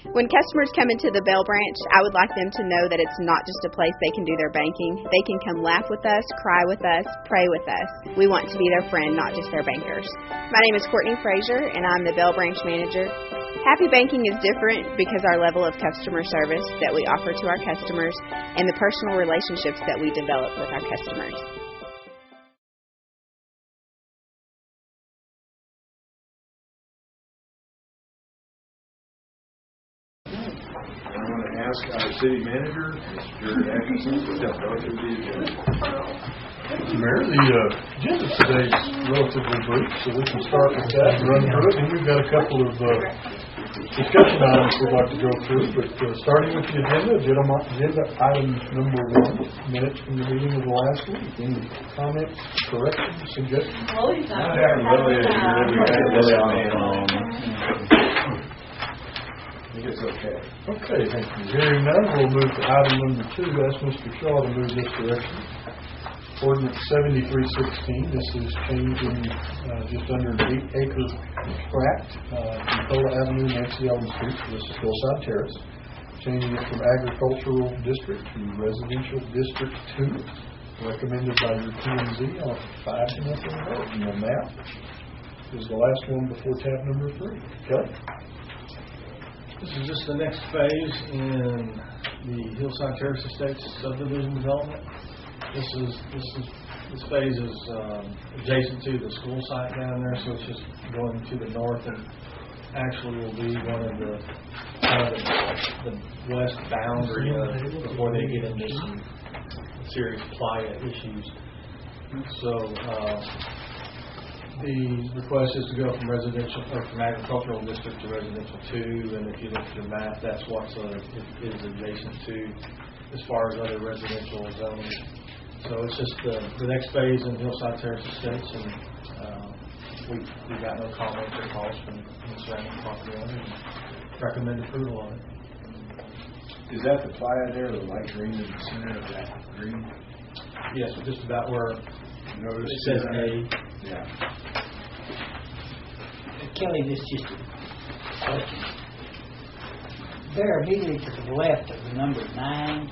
When customers come into the Bell branch, I would like them to know that it's not just a place they can do their banking. They can come laugh with us, cry with us, pray with us. We want to be their friend, not just their bankers. My name is Courtney Frazier, and I'm the Bell branch manager. Happy banking is different because our level of customer service that we offer to our customers and the personal relationships that we develop with our customers. I want to ask our city manager, Mr. Atkinson, to go through the agenda. Mayor, the agenda today is relatively brief, so we can start with that and run through it. And we've got a couple of discussion items we'd like to go through. But starting with the agenda item number 1, minutes from the meeting of the last week. Any comments, corrections, suggestions? Lily on the phone. I think it's okay. Okay, thank you. Hearing none, we'll move to item number 2. Ask Mr. Shaw to move this direction. Ordinance 7316. This is changing just under an 8-acre tract, Nicola Avenue, Nancy Ellen Street. This is Hillside Terrace. Changing it from agricultural district to residential district 2. Recommended by your P&Z on 5-0 vote. And the map is the last one before tab number 3. Kelly? This is just the next phase in the Hillside Terrace Estates subdivision development. This phase is adjacent to the school site down there, so it's just going to the north and actually will be one of the west boundary before they get into some serious playa issues. So the request is to go from residential or from agricultural district to residential 2, and if you look at your map, that's what it is adjacent to as far as other residential zones. So it's just the next phase in Hillside Terrace Estates, and we got no comments or calls from the surrounding property owners and recommend approval of it. Is that the playa there, the light green in the center of that green? Yes, just about where it says A. Yeah. Kelly, this is just a question. There, immediately to the left of the number 9,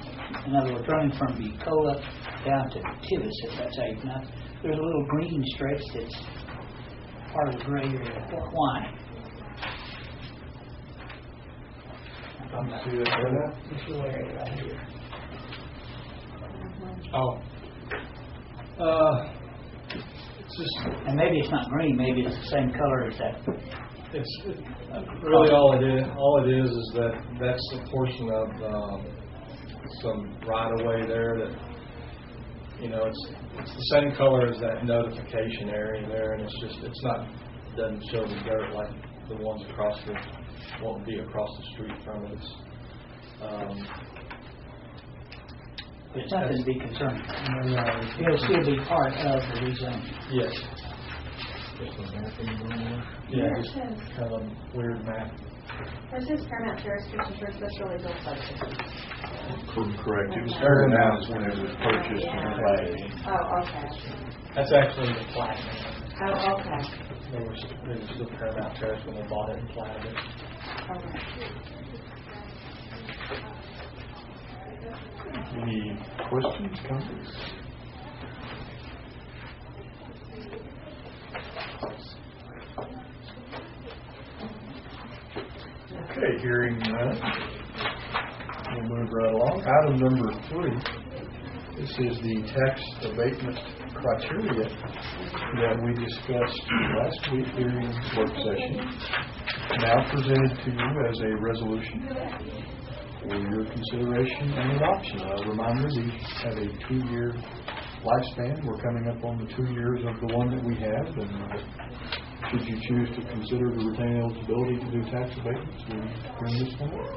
in other words, running from Bucola down to Tivis, if that's how you pronounce it, there's a little green stretch that's part of the gray area. Why? See that there? This little area right here. Oh. It's just, and maybe it's not green, maybe it's the same color as that. It's really all it is that that's a portion of some right of way there that it's the same color as that notification area there, and it's not doesn't show the dirt like the ones across won't be across the street from it. It's nothing to be concerned. It'll still be part of the rezone. Yes. Yeah, just kind of a weird map. This is Paramount Terrace Christian Church. That's really built subdivision. Correct. It was started out as when it was purchased and platted. Oh, okay. That's actually the plat. Oh, okay. They were still Paramount Terrace when they bought it and platted it. Okay. Any questions, comments? Okay, hearing none, we'll move right along. Item number 3. This is the tax abatement criteria that we discussed last week during work session. Now presented to you as a resolution for your consideration and adoption. A reminder, these have a 2-year lifespan. We're coming up on the 2 years of the one that we have, and should you choose to consider to retain eligibility to do tax abatements, we bring this forward.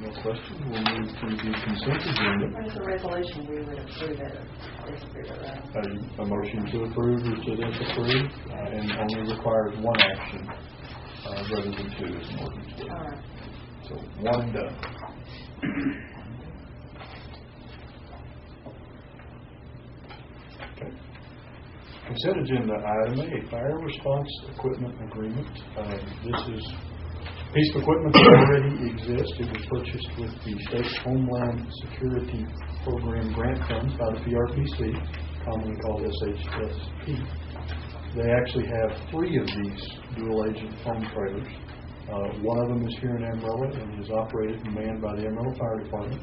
No question. We'll move to the consent agenda. There's a resolution we would approve it. Disapprove it, right? A motion to approve or to disapprove, and only requires one action rather than 2 as an ordinance. All right. So 1 and done. Consent agenda item A, fire response equipment agreement. This is a piece of equipment that already exists. It was purchased with the state's Homeland Security Program grant funds by the PRPC, commonly called SHSP. They actually have 3 of these dual agent foam trailers. One of them is here in Amarillo and is operated and manned by the Amarillo Fire Department.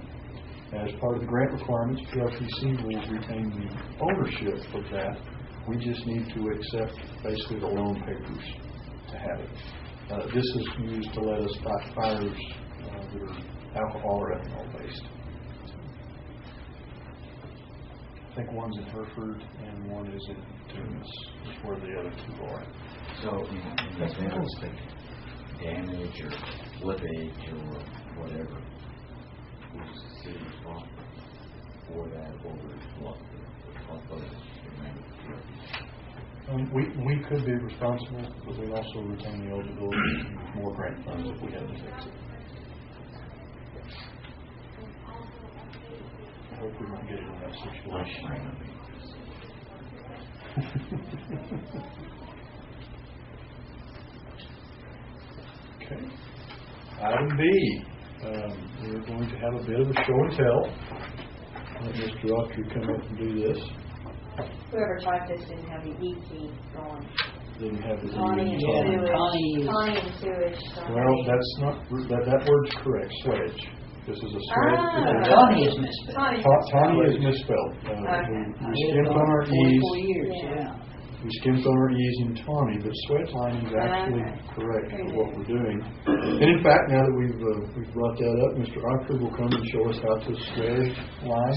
As part of the grant requirements, PRPC will retain the ownership of that. We just need to accept basically the loan papers to have it. This is used to let us fight fires that are alcohol or ethanol based. I think one's in Hereford and one is in Tunis, is where the other 2 are. So in the event of damage or slippage or whatever, was the city responsible for that, or was we could be responsible, but we also retain the eligibility to use more grant funds if we had to fix it. I hope we don't get in that situation. Okay. Item B. We're going to have a bit of a show and tell. Let Mr. Autry come up and do this. Whoever typed this didn't have the E key going. Didn't have the Tawny and sewage. Tawny and sewage. Well, that's not, that word's correct, sledge. This is a sledge. Tawny is misspelled. Tawny is misspelled. We skimped on our E's. 44 years, yeah. We skimped on our E's in Tawny, but sledge lining is actually correct for what we're doing. And in fact, now that we've brought that up, Mr. Autry will come and show us how to sledge line.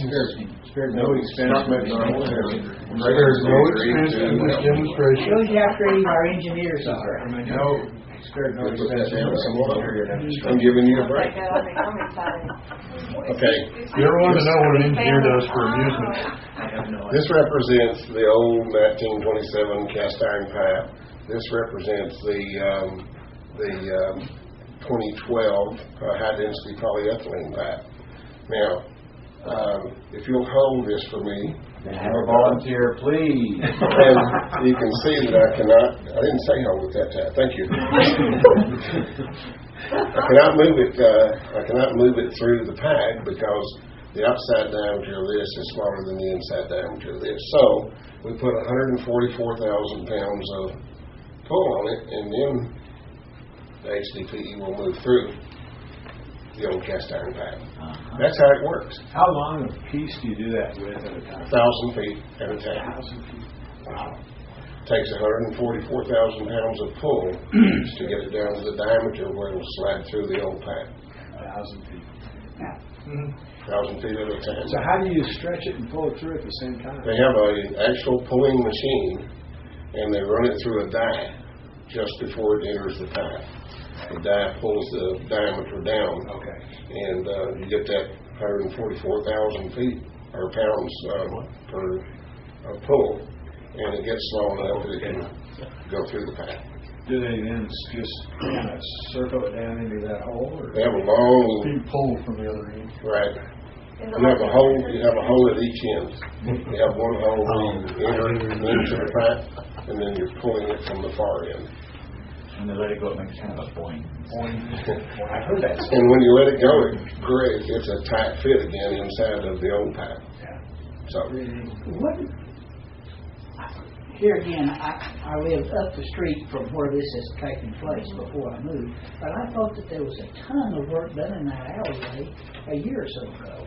Spared no expense whatsoever. There's no expense in this demonstration. Shows you how creative our engineers are. No, spared no expense. I'm giving you a break. I'm excited. Okay. You ever want to know what an engineer does for amusement? This represents the old 1927 cast iron pipe. This represents the 2012 high density polyethylene pipe. Now, if you'll hold this for me. Have a volunteer, please. And you can see that I didn't say hold it that time. Thank you. I cannot move it through the pipe because the outside diameter of this is smaller than the inside diameter of this. So we put 144,000 pounds of pull on it, and then the HDPE will move through the old cast iron pipe. That's how it works. How long a piece do you do that with at a time? 1,000 feet at a time. 1,000 feet. Wow. Takes 144,000 pounds of pull to get it down to the diameter where it will slide through the old pipe. 1,000 feet. 1,000 feet at a time. So how do you stretch it and pull it through at the same time? They have an actual pulling machine, and they run it through a die just before it enters the pipe. The die pulls the diameter down, Okay. and you get that 144,000 feet or pounds per pull, and it gets slow enough that it can go through the pipe. Do they then just kind of circle it down into that hole? Or? They have a long, You pull from the other end. right. You have a hole at each end. You have one hole where you enter into the pipe, and then you're pulling it from the far end. And they let it go, it makes kind of a boing. I heard that. And when you let it go, it's a tight fit again inside of the old pipe. Yeah. So Here again, I lived up the street from where this has taken place before I moved, but I thought that there was a ton of work done in that alleyway a year or so ago.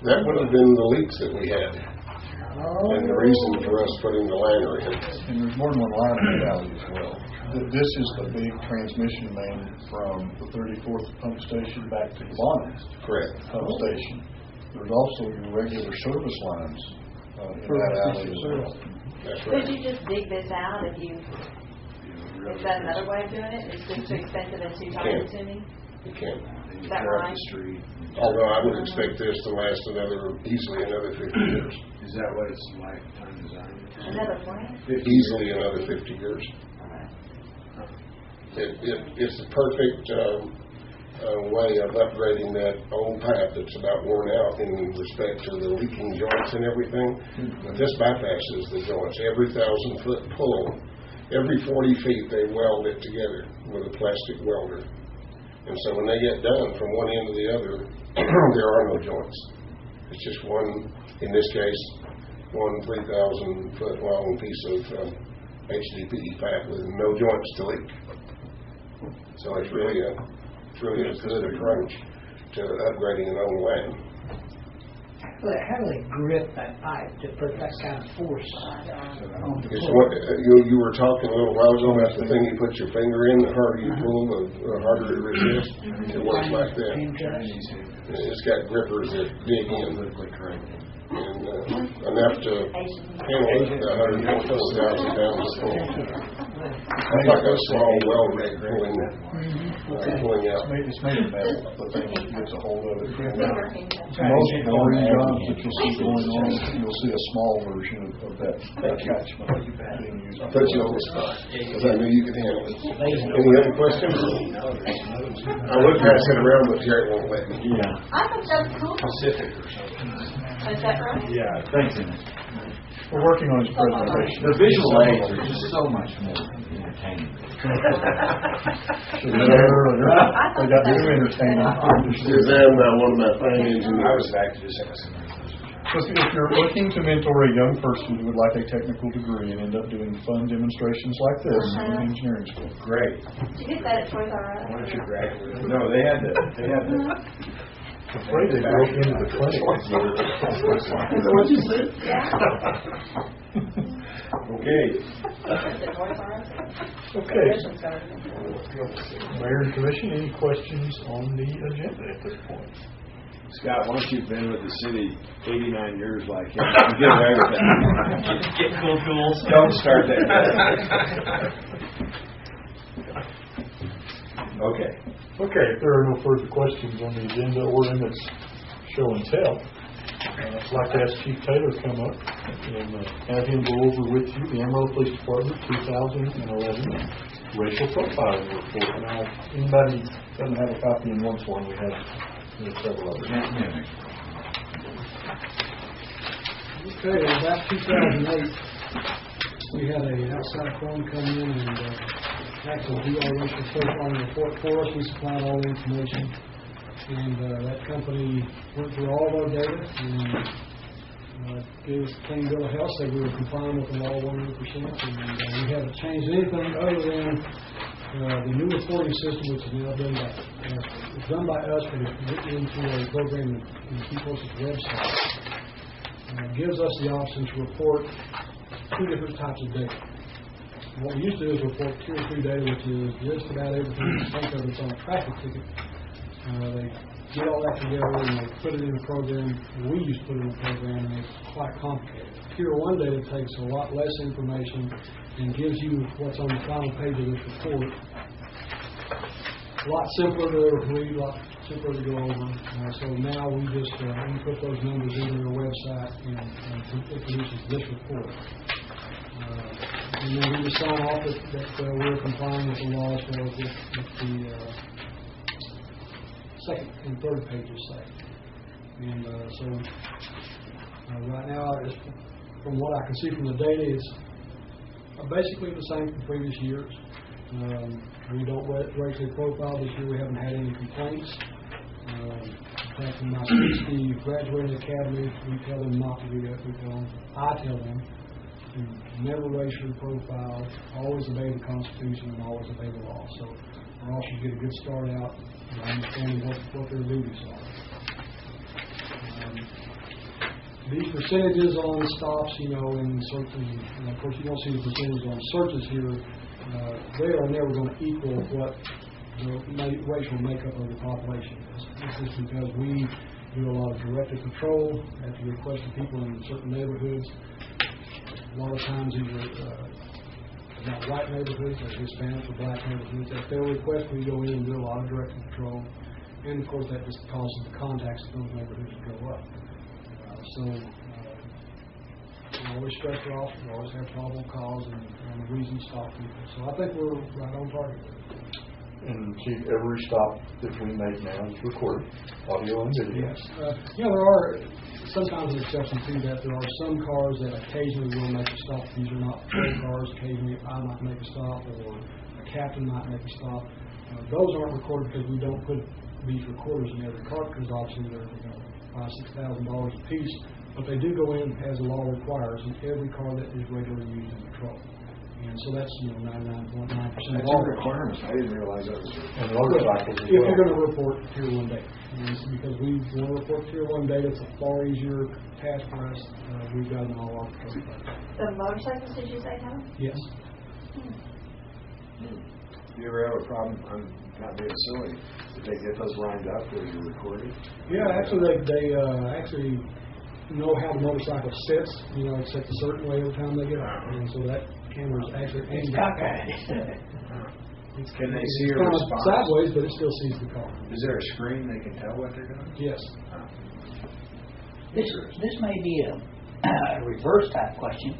that would have been the leaks that we had, Oh. and the reason for us putting the liner in. And there's more than one line in the valley as well. This is the big transmission main from the 34th pump station back to the Bonnet Correct. pump station. There's also your regular service lines in that alley as well. That's Could right. you just dig this out if you, is that another way of doing it? It's just too expensive and too time consuming? You can. Is that right? Although I would expect this to last easily another 50 years. Is that what it's lifetime design? Another plan? Easily another 50 years. It's the perfect way of upgrading that old pipe that's about worn out in respect to the leaking joints and everything. But this bypasses the joints. Every 1,000-foot pull, every 40 feet they weld it together with a plastic welder. And so when they get done from one end to the other, there are no joints. It's just one, in this case, one 3,000-foot long piece of HDPE pipe with no joints to leak. So it's really a good approach to upgrading an old line. How do they grip that pipe to put that kind of force on the It's floor? what you were talking a little while ago about the thing you put your finger in. The harder you pull, the harder it resists. It works like that. It's got grippers that dig in and enough to handle the 144,000 pounds of pull. It's like a small weld rig pulling out. It's made of metal, the thing that gets a hold of it. Most Most boring jobs that you see going on, you'll see a small version of that attachment being used. I put you on the spot because I knew you could handle it. Any other questions? I would pass it around, but Jerry won't let me. I thought that was cool. Pacific or something. Is that right? Yeah, thanks. We're working on his presentation. The visual aids are just so much more entertaining. They got new entertaining. Suzanne, one of my fine engineers. I was back to just ask some If you're looking to mentor a young person who would like a technical degree and end up doing fun demonstrations like this in engineering school. Great. Did you get that at Toys R Us? Why don't you graduate? No, they had the. I'm afraid they broke into the clinic. Is that what you said? Okay. At Toys R Us? Okay. Mayor and Commission, any questions on the agenda at this point? Scott, once you've been with the city 89 years like him, you get away with that. Get cool tools. Don't start that. Okay. Okay, if there are no further questions on the agenda or in this show and tell, I'd like to ask Chief Taylor to come up and have him go over with you the Amarillo Police Department 2011 racial profiling report. Now, anybody doesn't have a copy and wants one, we have several others. Okay, in about 2008, we had an outside firm come in and actually do our racial profiling report for us. We supplied all the information, and that company went through all of our data and gave us a clean bill of health, said we were complying with the law 100%, and we haven't changed anything other than the new reporting system, which is now done by us, but it's written into a program in People's website. Gives us the option to report two different types of data. What we used to do is report 2 or 3 data, which is just about everything you think of that's on a traffic ticket. They get all that together and they put it in a program. We used to put it in a program, and it's quite complicated. Tier 1 data takes a lot less information and gives you what's on the final page of this report. A lot simpler to read, a lot simpler to go over. So now we just input those numbers into their website and it produces this report. And then we just sign off that we're complying with the law as well as with the second and third pages say. And so right now, from what I can see from the data, it's basically the same from previous years. We don't racially profile this year. We haven't had any complaints. In fact, in my 60 graduated academy, we tell them not to do that. I tell them to never racially profile, always obey the Constitution, and always obey the law. So our officers get a good start out and understanding what their duties are. These percentages on stops, and searches, and of course you don't see the percentages on searches here. They are never going to equal what the racial makeup of the population is. This is because we do a lot of directed patrol at the request of people in certain neighborhoods. A lot of times these are not white neighborhoods, they're Hispanic or black neighborhoods. At their request, we go in and do a lot of directed patrol. And of course that just causes the contacts in those neighborhoods to go up. We always stress the officer, we always have probable cause and the reason to stop people. So I think we're right on target. And Chief, every stop that we make now is recorded, audio and video. Yes. There are sometimes an exception to that. There are some cars that occasionally will make a stop. These are not patrol cars. Occasionally I might make a stop, or a captain might make a stop. Those aren't recorded because we don't put these recorders in every car, because obviously they're $5,000-$6,000 a piece. But they do go in as the law requires in every car that is regularly used in patrol. And so that's 99.9% That's of all a requirement. I didn't realize that was. And motorcycles as if you're well. going to report Tier 1 data. And it's because we want to report Tier 1 data, it's a far easier task for us. We've got it in all our patrol cars. The motorcycles, did you say, Tom? Yes. Do you ever have a problem, I'm not being silly, did they get those lined up where you're recording? Yeah, actually, they actually know how the motorcycle sits. It's set a certain way every time they get out. And so that camera's actually It's aimed cockeyed. Can they see it's a kind of response? sideways, but it still sees the car. Is there a screen they can tell what they're doing? Yes. This may be a reverse type question,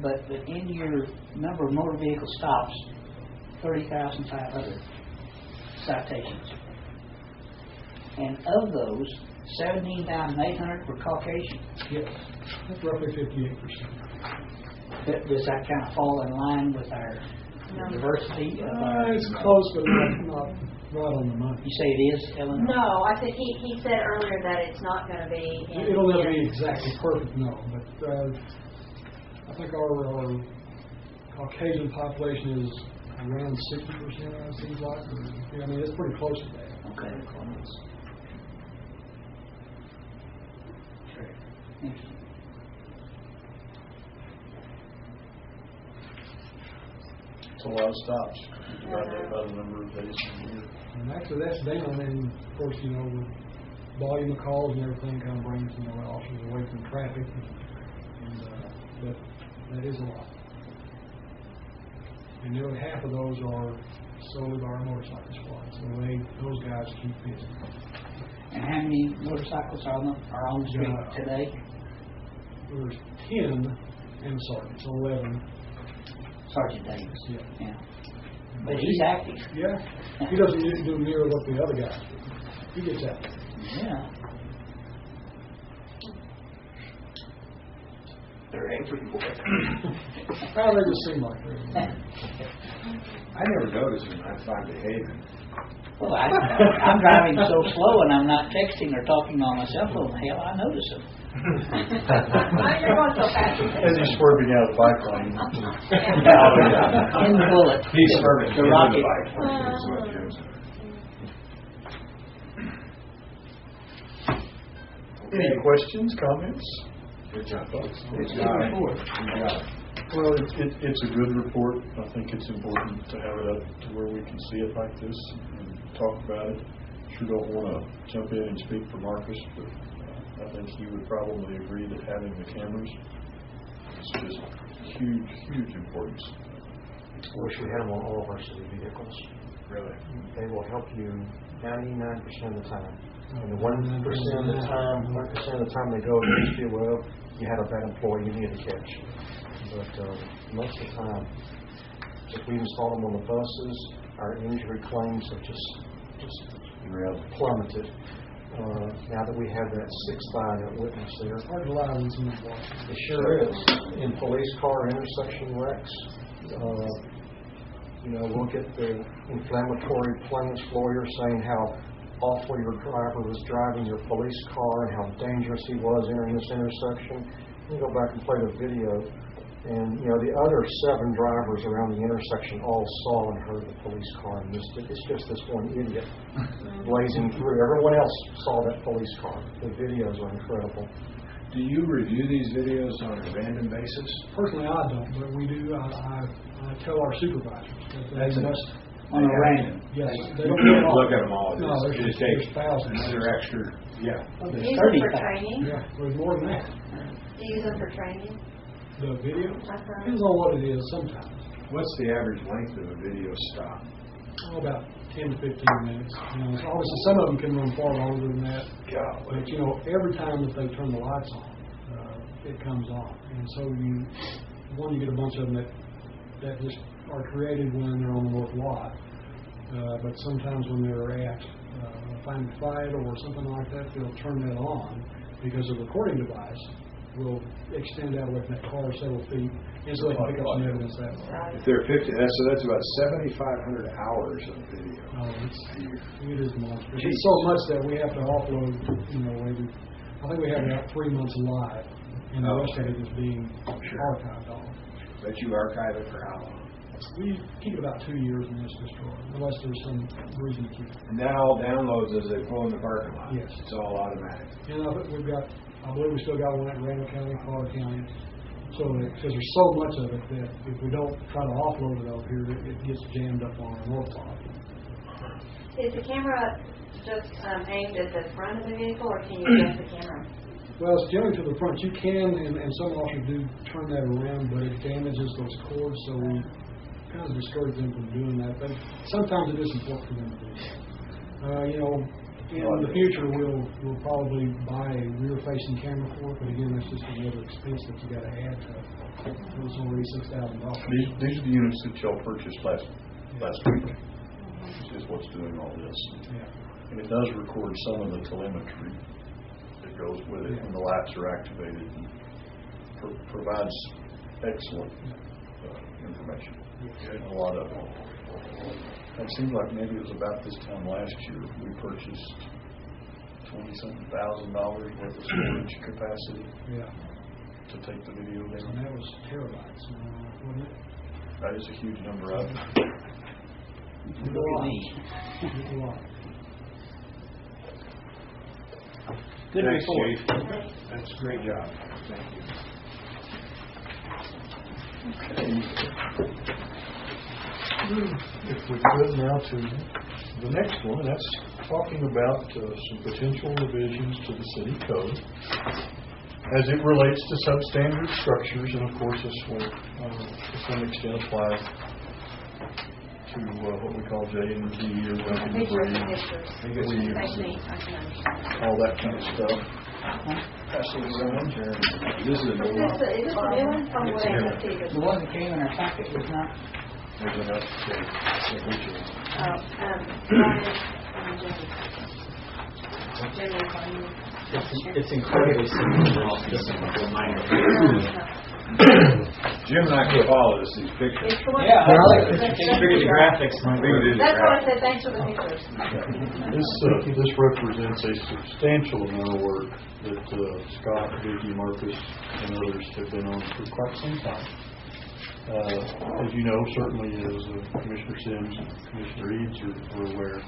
but in your number of motor vehicle stops, 30,500 citations. And of those, 17,800 were Caucasian. Yes. That's roughly 58%. Does that kind of fall in line with our diversity? It's close, but not right on the money. You say it is, Ellen? No, I think he said earlier that it's not going to be. It'll never be exactly perfect, no. But I think our Caucasian population is around 60%, it seems like. It's pretty close to that. Okay, close. Interesting. It's a lot of stops. Divided that by the number of days in a year. And actually, that's down. And of course, the volume of calls and everything kind of brings officers away from traffic. But that is a lot. And nearly half of those are solely by our motorcycle squad. So those guys keep busy. And how many motorcycles are on the street today? There's 10 and sergeants, 11. Sergeant Davis. Yeah. But he's active. Yeah. He doesn't do near what the other guys do. He gets active. Yeah. They're everywhere. Well, they just seem like they're I never noticed them. I find behaving. Well, I'm driving so slow and I'm not texting or talking on my cell phone. Hell, I notice them. You're going so fast. As he's swerving out of the bike lane. In the bullet. He's swerving The into rocket. the bike lane. That's what Jim said. Any questions, comments? Good job, folks. It's Good a good job. report. Good job. Well, it's a good report. I think it's important to have it up to where we can see it like this and talk about it. Sure don't want to jump in and speak for Marcus, but I think he would probably agree that having the cameras is just huge importance. I wish we had them on all of our city vehicles. Really? They will help you 99% of the time. And the 1% of the time, 1% of the time they go against you, well, you had a bad employee you needed to catch. But most of the time, if we install them on the buses, our injury claims have just plummeted. Now that we have that sixth eye, that witness there. It's hard to lie when someone's watching. It sure is. In police car intersection wrecks, we'll get the inflammatory plaintiff's lawyer saying how awful your driver was driving your police car and how dangerous he was entering this intersection. You go back and play the video, and the other 7 drivers around the intersection all saw and heard the police car and missed it. It's just this one idiot blazing through. Everyone else saw that police car. The videos are incredible. Do you review these videos on a random basis? Personally, I don't, but we do. I tell our supervisors that they must. On a random. Yes. You don't look at them all. No, It just there's takes thousands. another extra. Yeah. There's Use them 30. for training? Yeah, there's more than that. Do you use them for training? The videos? Uh-huh. Depends on what it is sometimes. What's the average length of a video stop? About 10 to 15 minutes. So obviously some of them can run far longer than that. But every time that they turn the lights on, it comes on. And so you get a bunch of them that just are created when they're on the north lot. But sometimes when they're at find a fight or something like that, they'll turn that on because the recording device will extend out away from that car several feet, and so they can pick up some evidence that way. If they're 50, that's about 7,500 hours of video. It is monstrous. It's so much that we have to offload, I think we have about 3 months live, and the rest of it is being archived on. But you archive it for how long? We keep it about 2 years and it's destroyed, unless there's some reason to keep it. And that all downloads as they pull in the parking lot? Yes. It's all automatic? I believe we still got one at Randall County, Colorado County. So, because there's so much of it that if we don't try to offload it over here, it gets jammed up on our north side. Is the camera just aimed at the front of the vehicle, or can you adjust the camera? Well, it's generally to the front. You can, and some officers do turn that around, but it damages those cords, so we kind of discourage them from doing that. But sometimes it is important for them to do that. In the future, we'll probably buy a rear-facing camera for it, but again, that's just another expense that you got to add to it. It's only $6,000. These are the units that y'all purchased last week. This is what's doing all this. Yeah. And it does record some of the telemetry that goes with it when the lights are activated and provides excellent information. A lot of it. It seems like maybe it was about this time last year we purchased $20,000 worth of storage capacity to take the video down. And that was terabytes, wasn't it? That is a huge number of it. Look at me. Good Thanks, report. Chief. That's a great job. Thank you. Okay. If we could now to the next one, that's talking about some potential revisions to the city code as it relates to substandard structures, and of course this will to some extent apply to what we call J&D or Pictures. all that kind of stuff. This is a new one. Is this a new one? Oh, wait, let's see. The one that came in our packet was not. There's enough signature. It's incredibly simple. Just a minor. Jim and I can follow these pictures. It's the one. Yeah, I like That's this. Figure the graphics might be. That's why I said thanks for the pictures. This represents a substantial amount of work that Scott, Vicki, Marcus, and others have been on for quite some time. As you know, certainly as Commissioner Sims and Commissioner Eads are aware,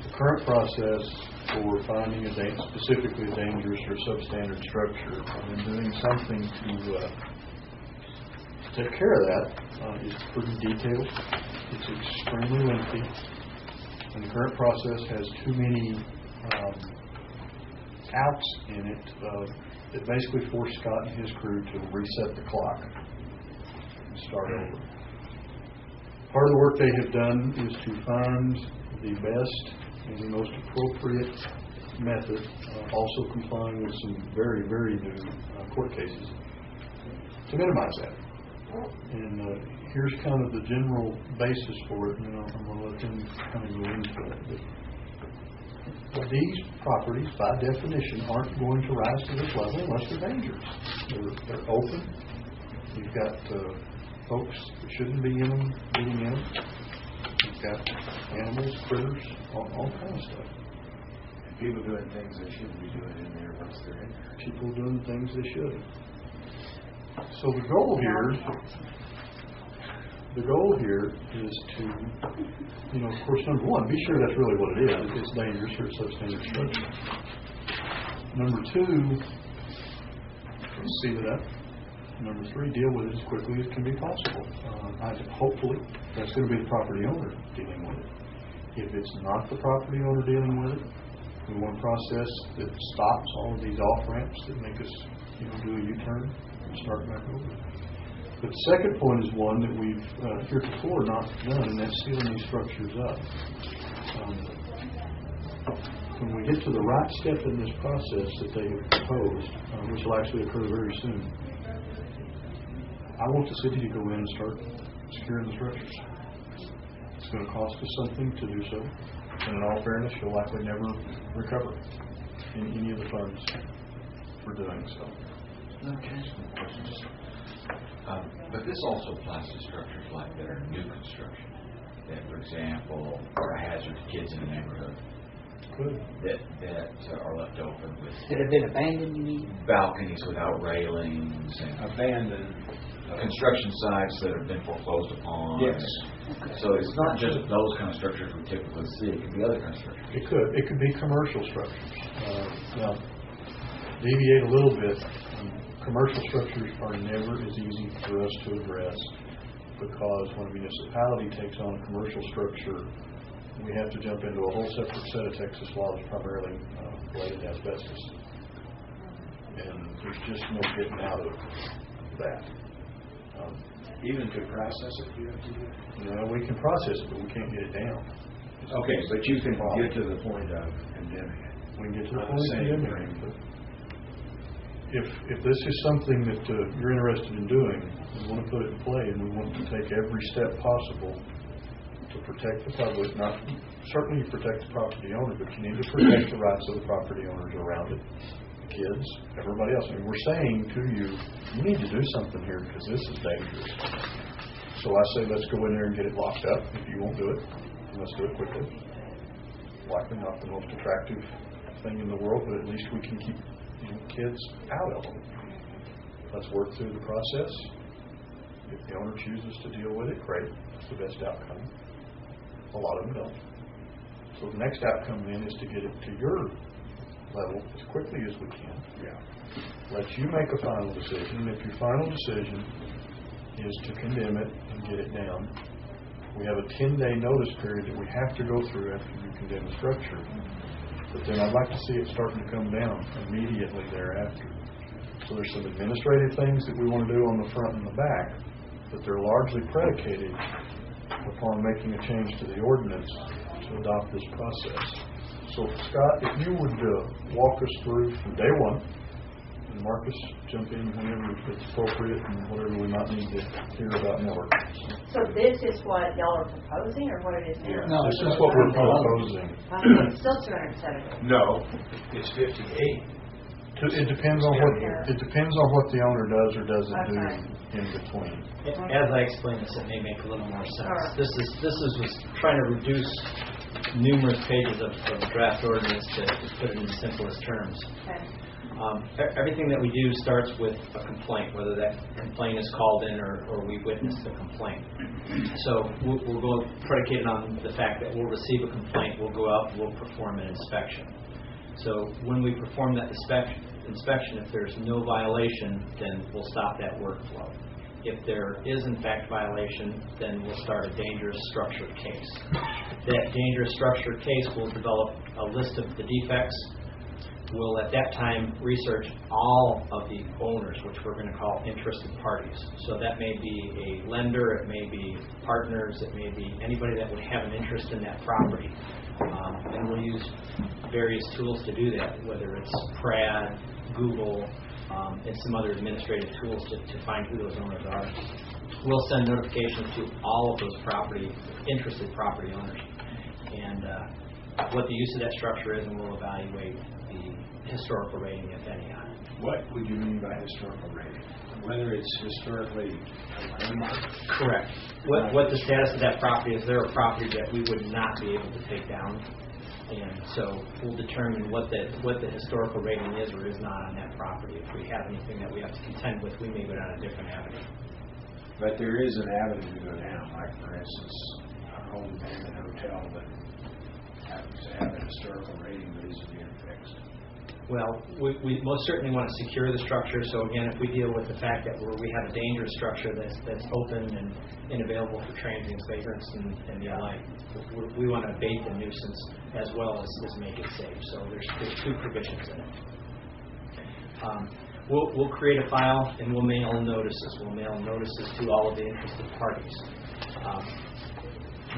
the current process for finding specifically a dangerous or substandard structure and doing something to take care of that is pretty detailed. It's extremely lengthy, and the current process has too many outs in it that basically force Scott and his crew to reset the clock and start over. Part of the work they have done is to find the best and the most appropriate method, also complying with some very, very new court cases, to minimize that. And here's kind of the general basis for it, and I'm going to let them kind of go into it. But these properties, by definition, aren't going to rise to this level unless they're dangerous. They're open. You've got folks that shouldn't be in them getting in them. You've got animals, critters, all kinds of stuff. And people doing things they shouldn't be doing in there once they're in there. People doing things they should. So the goal here is to, of course, number one, be sure that's really what it is. It's dangerous or substandard structure. Number two, see it up. Number three, deal with it as quickly as can be possible. Hopefully, that's going to be the property owner dealing with it. If it's not the property owner dealing with it, we want a process that stops all of these off-ramps that make us, do a U-turn and start back over. But the second point is one that we've heretofore not done, and that's sealing these structures up. When we get to the right step in this process that they have proposed, which will actually occur very soon, I want the city to go in and start securing the structures. going to cost us something to do so. And in all fairness, you'll likely never recover any of the funds for doing so. Let me ask you a question. But this also applies to structures like that are new construction. That, for example, are a hazard to kids in the neighborhood. Good. That are left open with That have been abandoned, you mean? balconies without railings and Abandoned. construction sites that have been foreclosed upon. Yes. So it's not just those kind of structures we typically see. It could be other kind of structures. It could be commercial structures. Now, deviate a little bit. Commercial structures are never as easy for us to address because when a municipality takes on a commercial structure, we have to jump into a whole separate set of Texas laws, primarily related to asbestos. And there's just no getting out of that. Even to process it, you have to do it? We can process it, but we can't get it down. Okay, but you can get to the point of condemning it. We can get to the Not point of saying condemning it. But if this is something that you're interested in doing, we want to put it in play, and we want to take every step possible to protect the public. Not certainly protect the property owner, but you need to protect the rights of the property owners around it, kids, everybody else. I mean, we're saying to you, you need to do something here because this is dangerous. So I say, let's go in there and get it locked up. If you won't do it, let's do it quickly. Likely not the most attractive thing in the world, but at least we can keep kids out of them. Let's work through the process. If the owner chooses to deal with it, great. That's the best outcome. A lot of them don't. So the next outcome then is to get it to your level as quickly as we can. Let you make a final decision. And if your final decision is to condemn it and get it down, we have a 10-day notice period that we have to go through after you condemn the structure. But then I'd like to see it starting to come down immediately thereafter. So there's some administrative things that we want to do on the front and the back, but they're largely predicated upon making a change to the ordinance to adopt this process. So Scott, if you would walk us through from day one, and Marcus jump in whenever it's appropriate and whatever we might need to hear about more. So this is what y'all are proposing, or what it is now? No, This is what we're proposing. It's still 270. No, it's 58. It depends on what the owner does or doesn't do in between. As I explained this, it may make a little more sense. Alright. This was trying to reduce numerous pages of draft ordinance to put it in the simplest terms. Okay. Everything that we do starts with a complaint, whether that complaint is called in or we witness the complaint. So we'll go predicated on the fact that we'll receive a complaint, we'll go out, we'll perform an inspection. So when we perform that inspection, if there's no violation, then we'll stop that workflow. If there is in fact violation, then we'll start a dangerous structure case. That dangerous structure case will develop a list of the defects. We'll at that time research all of the owners, which we're going to call interested parties. So that may be a lender, it may be partners, it may be anybody that would have an interest in that property. And we'll use various tools to do that, whether it's PRAD, Google, and some other administrative tools to find who those owners are. We'll send notifications to all of those interested property owners and what the use of that structure is, and we'll evaluate the historical rating, if any, on it. What would you mean by historical rating? Whether it's historically a landmark? Correct. What the status of that property is, there a property that we would not be able to take down, and so we'll determine what the historical rating is or is not on that property. If we have anything that we have to contend with, we may go down a different avenue. But there is an avenue to go down, like for instance, a home abandoned hotel that happens to have a historical rating but isn't being fixed. Well, we most certainly want to secure the structure. So again, if we deal with the fact that we have a dangerous structure that's open and available for transients, vagrants, and the like, we want to abate the nuisance as well as make it safe. So there's two provisions in it. We'll create a file and we'll mail notices. We'll mail notices to all of the interested parties.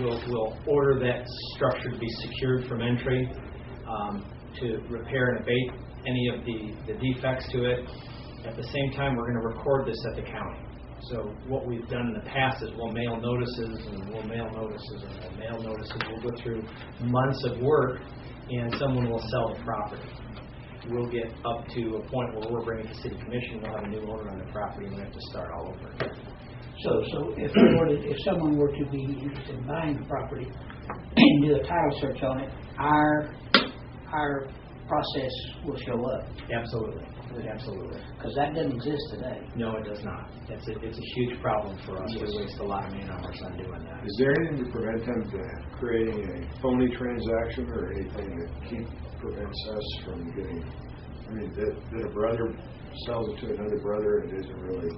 We'll order that structure to be secured from entry, to repair and abate any of the defects to it. At the same time, we're going to record this at the county. So what we've done in the past is we'll mail notices and we'll mail notices and we'll mail notices. We'll go through months of work and someone will sell the property. We'll get up to a point where we're bringing it to City Commission, we'll have a new owner on the property and we have to start all over again. So if someone were to be interested in buying the property and do a title search on it, our process will show up. Absolutely. Absolutely. Because that doesn't exist today. No, it does not. It's a huge problem for us. We waste a lot of man hours on doing that. Is there anything to prevent them from creating a phony transaction or anything that prevents us from getting, I mean, that a brother sells it to another brother and it isn't really...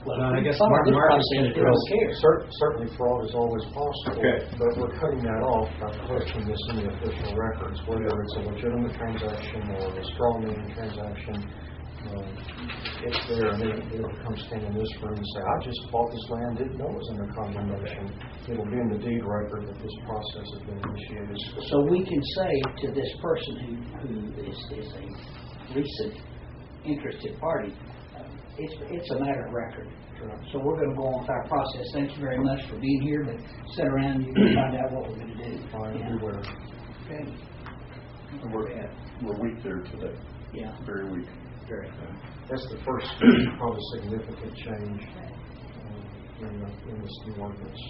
Well, I guess Mark is going to don't care. Certainly fraud is always possible, Okay. but we're cutting that off by posting this in the official records, whether it's a legitimate transaction or a straw man transaction. It's there, and they don't come stand in this room and say, I just bought this land, didn't know it was under condemnation. It'll be in the deed record that this process has been initiated. So we can say to this person who is a recent interested party, it's a matter of record. So we're going to go on with our process. Thank you very much for being here, but sit around and you can find out what we're going to do. Everywhere. Okay. We're weak there today. Yeah. Very weak. Very. That's the first probably significant change in this new ordinance.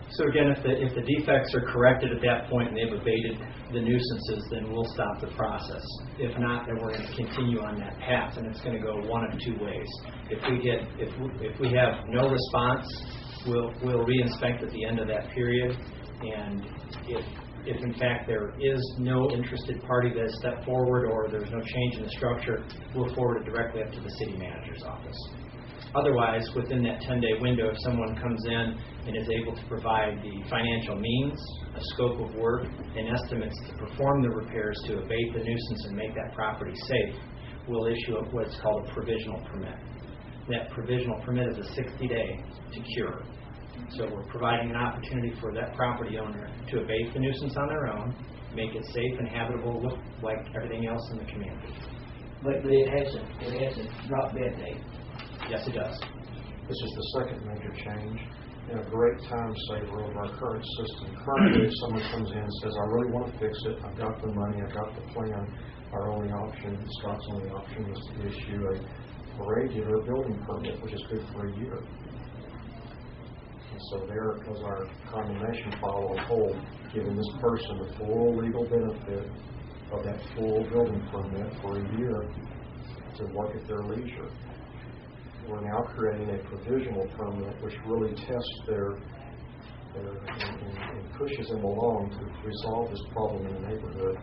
So again, if the defects are corrected at that point and they've abated the nuisances, then we'll stop the process. If not, then we're going to continue on that path, and it's going to go one of two ways. If we have no response, we'll re-inspect at the end of that period, and if in fact there is no interested party that has stepped forward or there's no change in the structure, we'll forward it directly up to the city manager's office. Otherwise, within that 10-day window, if someone comes in and is able to provide the financial means, a scope of work, and estimates to perform the repairs to abate the nuisance and make that property safe, we'll issue what's called a provisional permit. That provisional permit is a 60-day to cure. So we're providing an opportunity for that property owner to abate the nuisance on their own, make it safe and habitable, look like everything else in the community. But it has a drop dead date. Yes, it does. This is the second major change and a great time saver of our current system. Currently, if someone comes in and says, I really want to fix it, I've got the money, I've got the plan, our only option, Scott's only option was to issue a regular building permit, which is good for a year. And so there was our condemnation file on hold, giving this person the full legal benefit of that full building permit for a year to work at their leisure. We're now creating a provisional permit which really tests and pushes them along to resolve this problem in the neighborhood.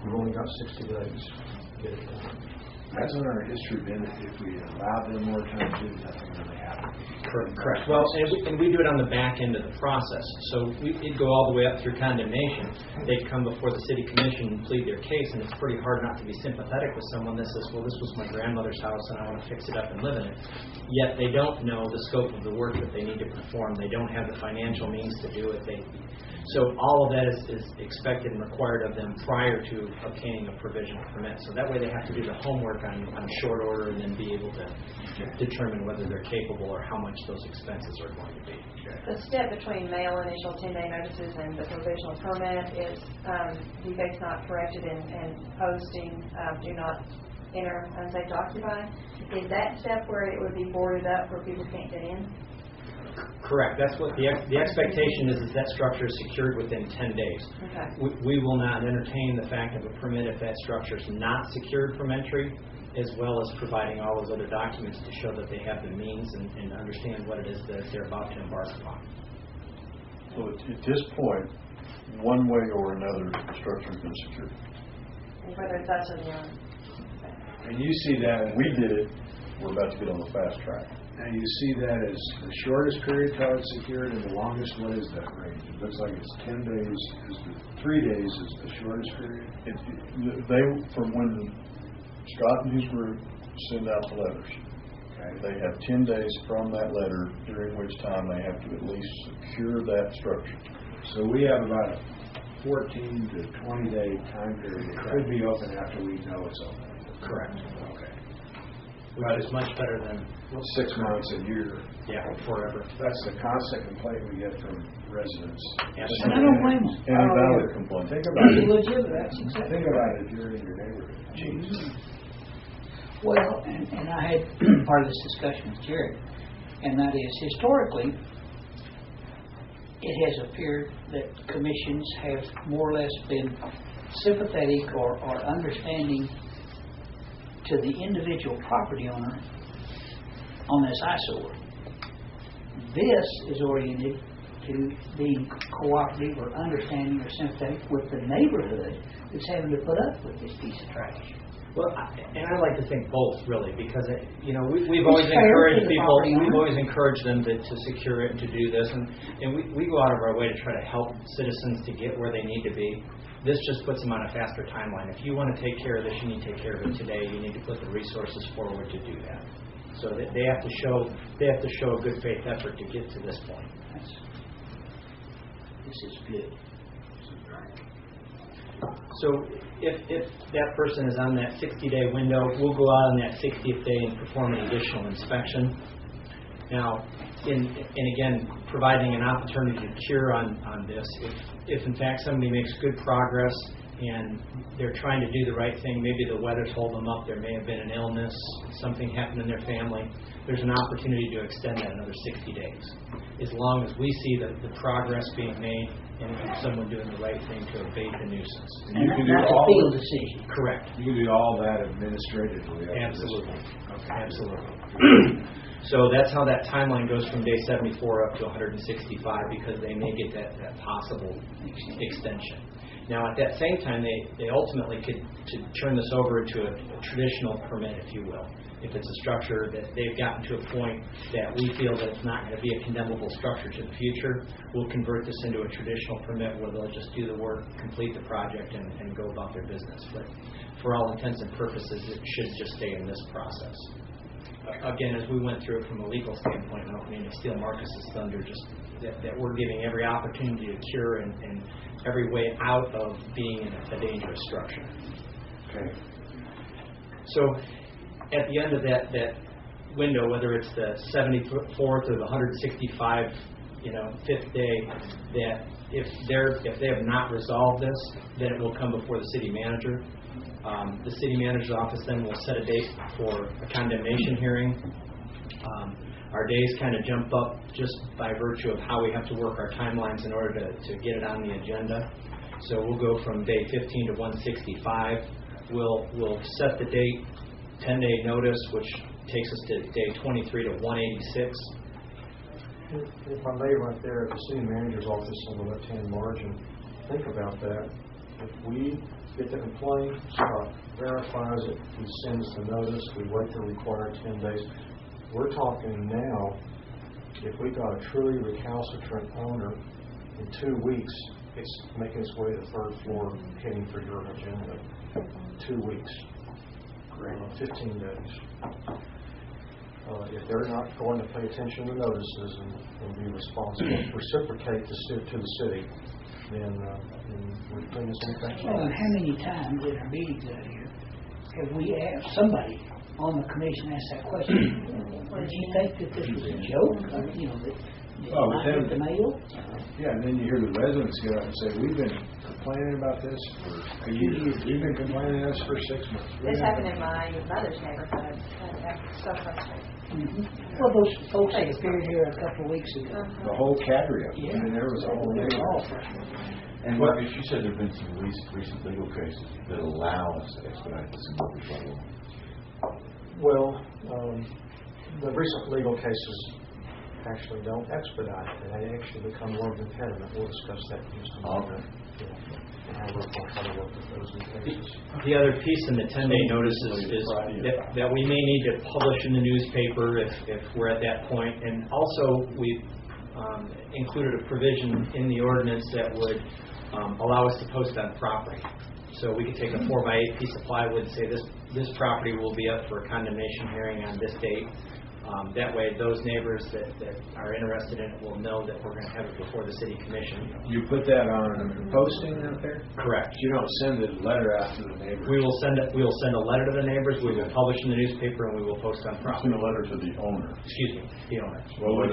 We've only got 60 days to get it done. Hasn't our history been if we allow them more time to do nothing really happens? Correct. Well, and we do it on the back end of the process. So it'd go all the way up through condemnation. They'd come before the city commission and plead their case, and it's pretty hard not to be sympathetic with someone that says, well, this was my grandmother's house and I want to fix it up and live in it. Yet they don't know the scope of the work that they need to perform. They don't have the financial means to do it. So all of that is expected and required of them prior to obtaining a provisional permit. So that way they have to do the homework on short order and then be able to determine whether they're capable or how much those expenses are going to be. The step between mail initial 10-day notices and the provisional permit is defects not corrected and posting do not enter unsafe to occupy. Is that step where it would be boarded up where people can't get in? Correct. That's what the expectation is that structure is secured within 10 days. Okay. We will not entertain the fact of a permit if that structure is not secured from entry, as well as providing all those other documents to show that they have the means and understand what it is that they're about to embark upon. So at this point, one way or another, the structure has been secured. Whether it's us or the owner. And you see that, We did it. We're about to get on the fast track. and you see that as the shortest period till it's secured, and the longest, what is that range? It looks like it's 10 days, 3 days is the shortest period. They, from when Scott and his group send out the letters, Okay. they have 10 days from that letter, during which time they have to at least secure that structure. So we have about a 14 to 20 day time period. It could be open after we know it's open. Correct. Okay. which is much better than 6 months, a year. forever. That's the constant complaint we get from residents. And I don't blame them. Any valid complaint. Think about it. Legitimate, that's exactly. Think about it if you're in your neighborhood. Jeez. Well, and I had part of this discussion with Jared, and that is historically, it has appeared that commissions have more or less been sympathetic or understanding to the individual property owner on this eyesore. This is oriented to being cooperative or understanding or sympathetic with the neighborhood that's having to put up with this piece of trash. Well, and I like to think both, really, because we've always encouraged people. We've always encouraged them to secure it and to do this, and we go out of our way to try to help citizens to get where they need to be. This just puts them on a faster timeline. If you want to take care of this, you need to take care of it today. You need to put the resources forward to do that. So that they have to show a good faith effort to get to this point. This is good. So if that person is on that 60-day window, we'll go out on that 60th day and perform an additional inspection. Now, and again, providing an opportunity to cure on this. If in fact somebody makes good progress and they're trying to do the right thing, maybe the weather's holding them up, there may have been an illness, something happened in their family, there's an opportunity to extend that another 60 days. As long as we see the progress being made and someone doing the right thing to abate the nuisance. And you can do all a field decision. Correct. You can do all that administratively. Absolutely. Okay. Absolutely. So that's how that timeline goes from day 74 up to 165, because they may get that possible extension. Now, at that same time, they ultimately could turn this over to a traditional permit, if you will. If it's a structure that they've gotten to a point that we feel that it's not going to be a condemnable structure to the future, we'll convert this into a traditional permit where they'll just do the work, complete the project, and go about their business. But for all intents and purposes, it should just stay in this process. Again, as we went through it from a legal standpoint, I don't mean to steal Marcus's thunder, just that we're giving every opportunity to cure and every way out of being in a dangerous structure. Okay. So at the end of that window, whether it's the 74th or the 165, fifth day, that if they have not resolved this, then it will come before the city manager. The city manager's office then will set a date for a condemnation hearing. Our days kind of jump up just by virtue of how we have to work our timelines in order to get it on the agenda. So we'll go from day 15 to 165. We'll set the date, 10-day notice, which takes us to day 23 to 186. If I may, right there at the city manager's office on the left-hand margin, think about that. If we get the complaint, Scott verifies it, he sends the notice, we wait the required 10 days. We're talking now, if we got a truly recalcitrant owner, in 2 weeks, it's making its way to the third floor, heading for your agenda. 2 weeks. 15 days. If they're not going to pay attention to notices and be responsible, reciprocate to the city, then we're doing this thing. Well, and how many times in our meetings out here have we asked somebody on the commission asked that question? Did you think that this was a joke? That the mail? Yeah, and then you hear the residents get up and say, "We've been complaining about this for a year. We've been complaining about this for 6 months." This happened in my mother's neighborhood. That's so frustrating. Mm-hmm. Well, those folks that appeared here a couple of weeks ago. The whole cadre of them. Yeah. I mean, there was a whole neighborhood. And Marcus, you said there have been some recent legal cases that allow us to expedite this in mortgage level. Well, the recent legal cases actually don't expedite it. They actually become more of an impediment. We'll discuss that in just a moment. How to work with those cases. The other piece in the 10-day notices is that we may need to publish in the newspaper if we're at that point. And also, we've included a provision in the ordinance that would allow us to post on property. So we could take a 4x8 piece of plywood and say this property will be up for a condemnation hearing on this date. That way, those neighbors that are interested in it will know that we're going to have it before the city commission. You put that on posting out there? Correct. You don't send a letter out to the neighbors? We will send a letter to the neighbors. We will publish in the newspaper, and we will post on property. Send a letter to the owner. Excuse me, the owner. Well,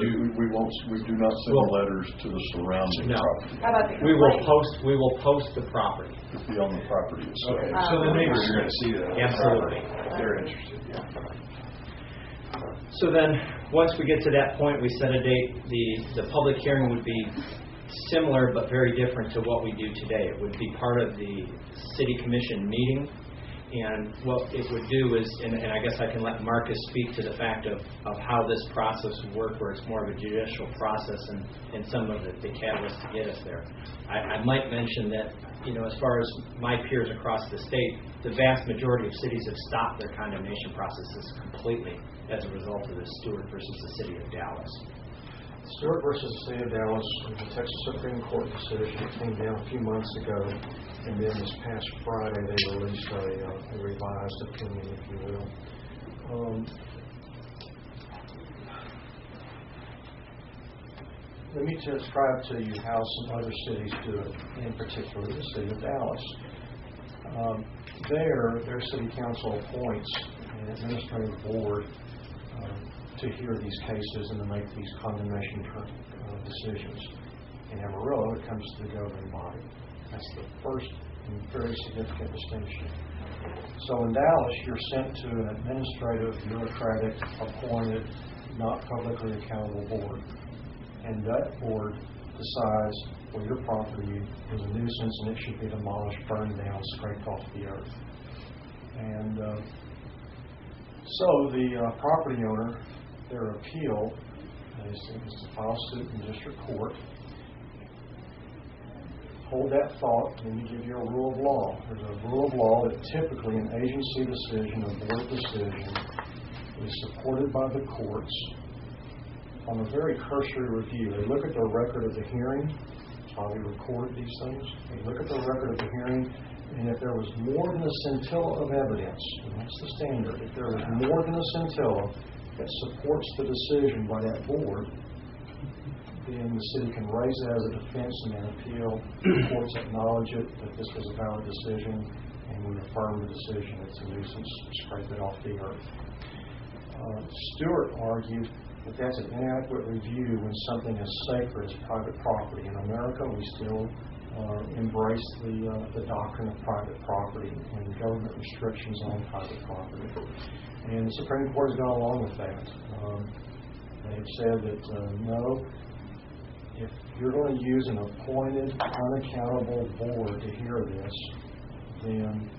we do not send letters to the surrounding property. How about the We will post the property. It'll be on the property itself. Okay, so the neighbors are going to see that. Absolutely. They're interested, yeah. So then, once we get to that point, we set a date. The public hearing would be similar but very different to what we do today. It would be part of the city commission meeting, and what it would do is, and I guess I can let Marcus speak to the fact of how this process would work, where it's more of a judicial process and some of the catalysts to get us there. I might mention that, as far as my peers across the state, the vast majority of cities have stopped their condemnation processes completely as a result of the Stewart versus the City of Dallas. Stewart versus the City of Dallas was a Texas Supreme Court decision that came down a few months ago, and then this past Friday they released a revised opinion, if you will. Let me describe to you how some other cities do it, in particular the City of Dallas. Their city council appoints an administrative board to hear these cases and to make these condemnation decisions. In Amarillo, it comes to the governing body. That's the first and very significant distinction. So in Dallas, you're sent to an administrative, bureaucratic, appointed, not publicly accountable board. And that board decides, well, your property is a nuisance and it should be demolished, burned down, scraped off the earth. And so the property owner, their appeal is to file suit in district court. Hold that thought, and you give you a rule of law. There's a rule of law that typically an agency decision, a board decision, is supported by the courts on a very cursory review. They look at the record of the hearing. That's why we record these things. They look at the record of the hearing, and if there was more than a scintilla of evidence, and that's the standard, if there was more than a scintilla that supports the decision by that board, then the city can raise it as a defense in an appeal. The courts acknowledge it, that this was a valid decision, and we affirm the decision. It's a nuisance, scrape it off the earth. Stewart argued that that's an inadequate review when something as sacred as private property. In America, we still embrace the doctrine of private property and government restrictions on private property. And the Supreme Court has gone along with that. They have said that no, if you're going to use an appointed, unaccountable board to hear this, then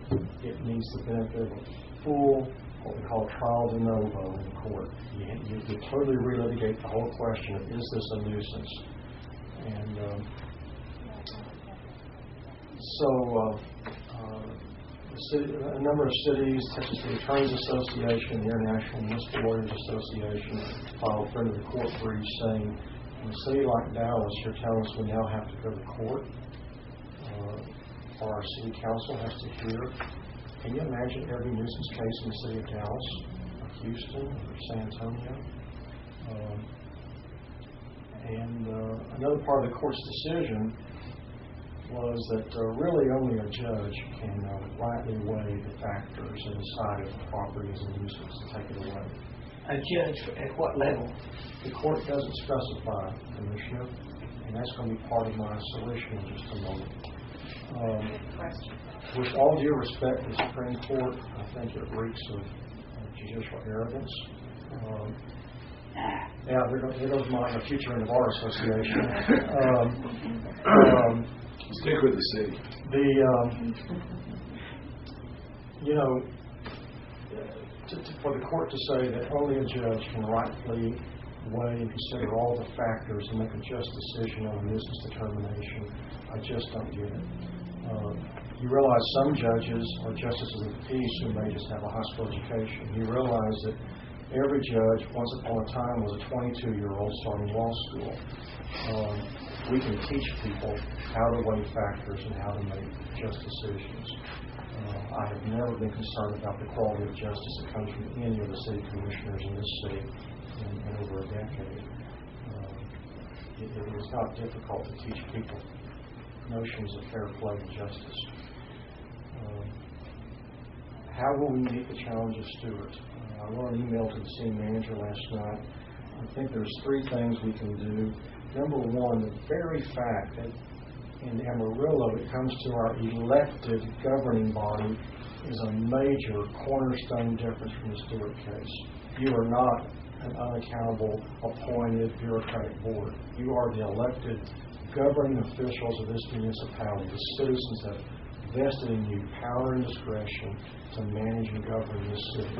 it needs the benefit of a full, what we call trial de novo in court. You totally relitigate the whole question of, is this a nuisance? And a number of cities, Texas City Attorneys Association, the International Municipal Lawyers Association, filed friend of the court brief saying, in a city like Dallas, you're telling us we now have to go to court, or our city council has to hear. Can you imagine every nuisance case in the city of Dallas, or Houston, or San Antonio? Another part of the court's decision was that really only a judge can rightly weigh the factors and decide if the property is a nuisance and take it away. A judge at what level? The court doesn't specify, Commissioner, and that's going to be part of my solution in just a moment. With all due respect to the Supreme Court, I think it reeks of judicial arrogance. There goes my future in the Bar Association. Stick with the city. For the court to say that only a judge can rightfully weigh and consider all the factors and make a just decision on a nuisance determination, I just don't get it. You realize some judges are justices of the peace who may just have a high school education. You realize that every judge, once upon a time, was a 22-year-old starting law school. We can teach people how to weigh factors and how to make just decisions. I have never been concerned about the quality of justice that comes from any of the city commissioners in this city. in over a decade. It is not difficult to teach people notions of fair play and justice. How will we meet the challenge of Stewart? I wrote an email to the city manager last night. I think there's three things we can do. Number one, the very fact that in Amarillo it comes to our elected governing body is a major cornerstone difference from the Stewart case. You are not an unaccountable, appointed bureaucratic board. You are the elected governing officials of this municipality. The citizens have vested in you power and discretion to manage and govern this city.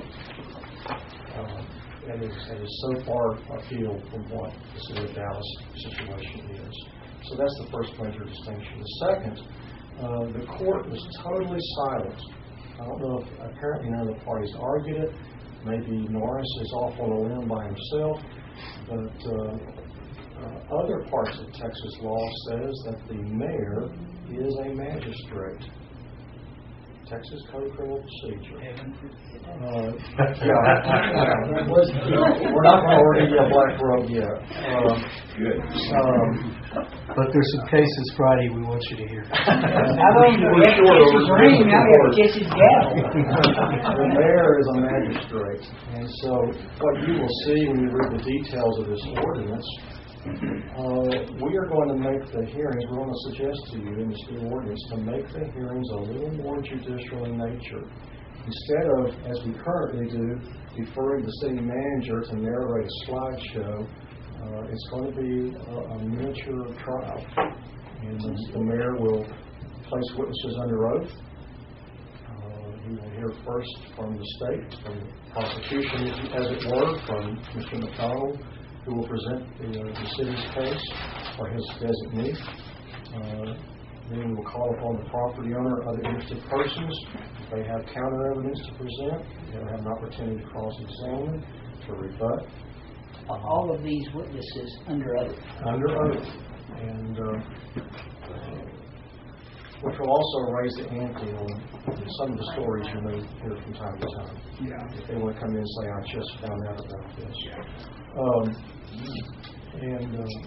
That is so far afield from what the city of Dallas situation is. So that's the first major distinction. The second, the court was totally silent. I don't know if apparently none of the parties argued it. Maybe Norris is off on a limb by himself, but other parts of Texas law says that the mayor is a magistrate. Texas Code of Criminal Procedure. We're not going to order you a black robe yet. Good. But there's some cases Friday we want you to hear. Not only do we have to kiss his ring, now we have to kiss his gavel. The mayor is a magistrate. And so what you will see when you read the details of this ordinance, we are going to make the hearings, we're going to suggest to you in this new ordinance to make the hearings a little more judicial in nature. Instead of, as we currently do, deferring the city manager to narrate a slideshow, it's going to be a miniature trial. And the mayor will place witnesses under oath. He will hear first from the state, from the prosecution, as it were, from Mr. McDonald, who will present the city's case or his designee. Then we will call upon the property owner or other interested persons. If they have counter evidence to present, they'll have an opportunity to cross-examine, to rebut. All of these witnesses under oath. Under oath. And which will also raise the ante on some of the stories you may hear from time to time. Yeah. If they want to come in and say, I just found out about this.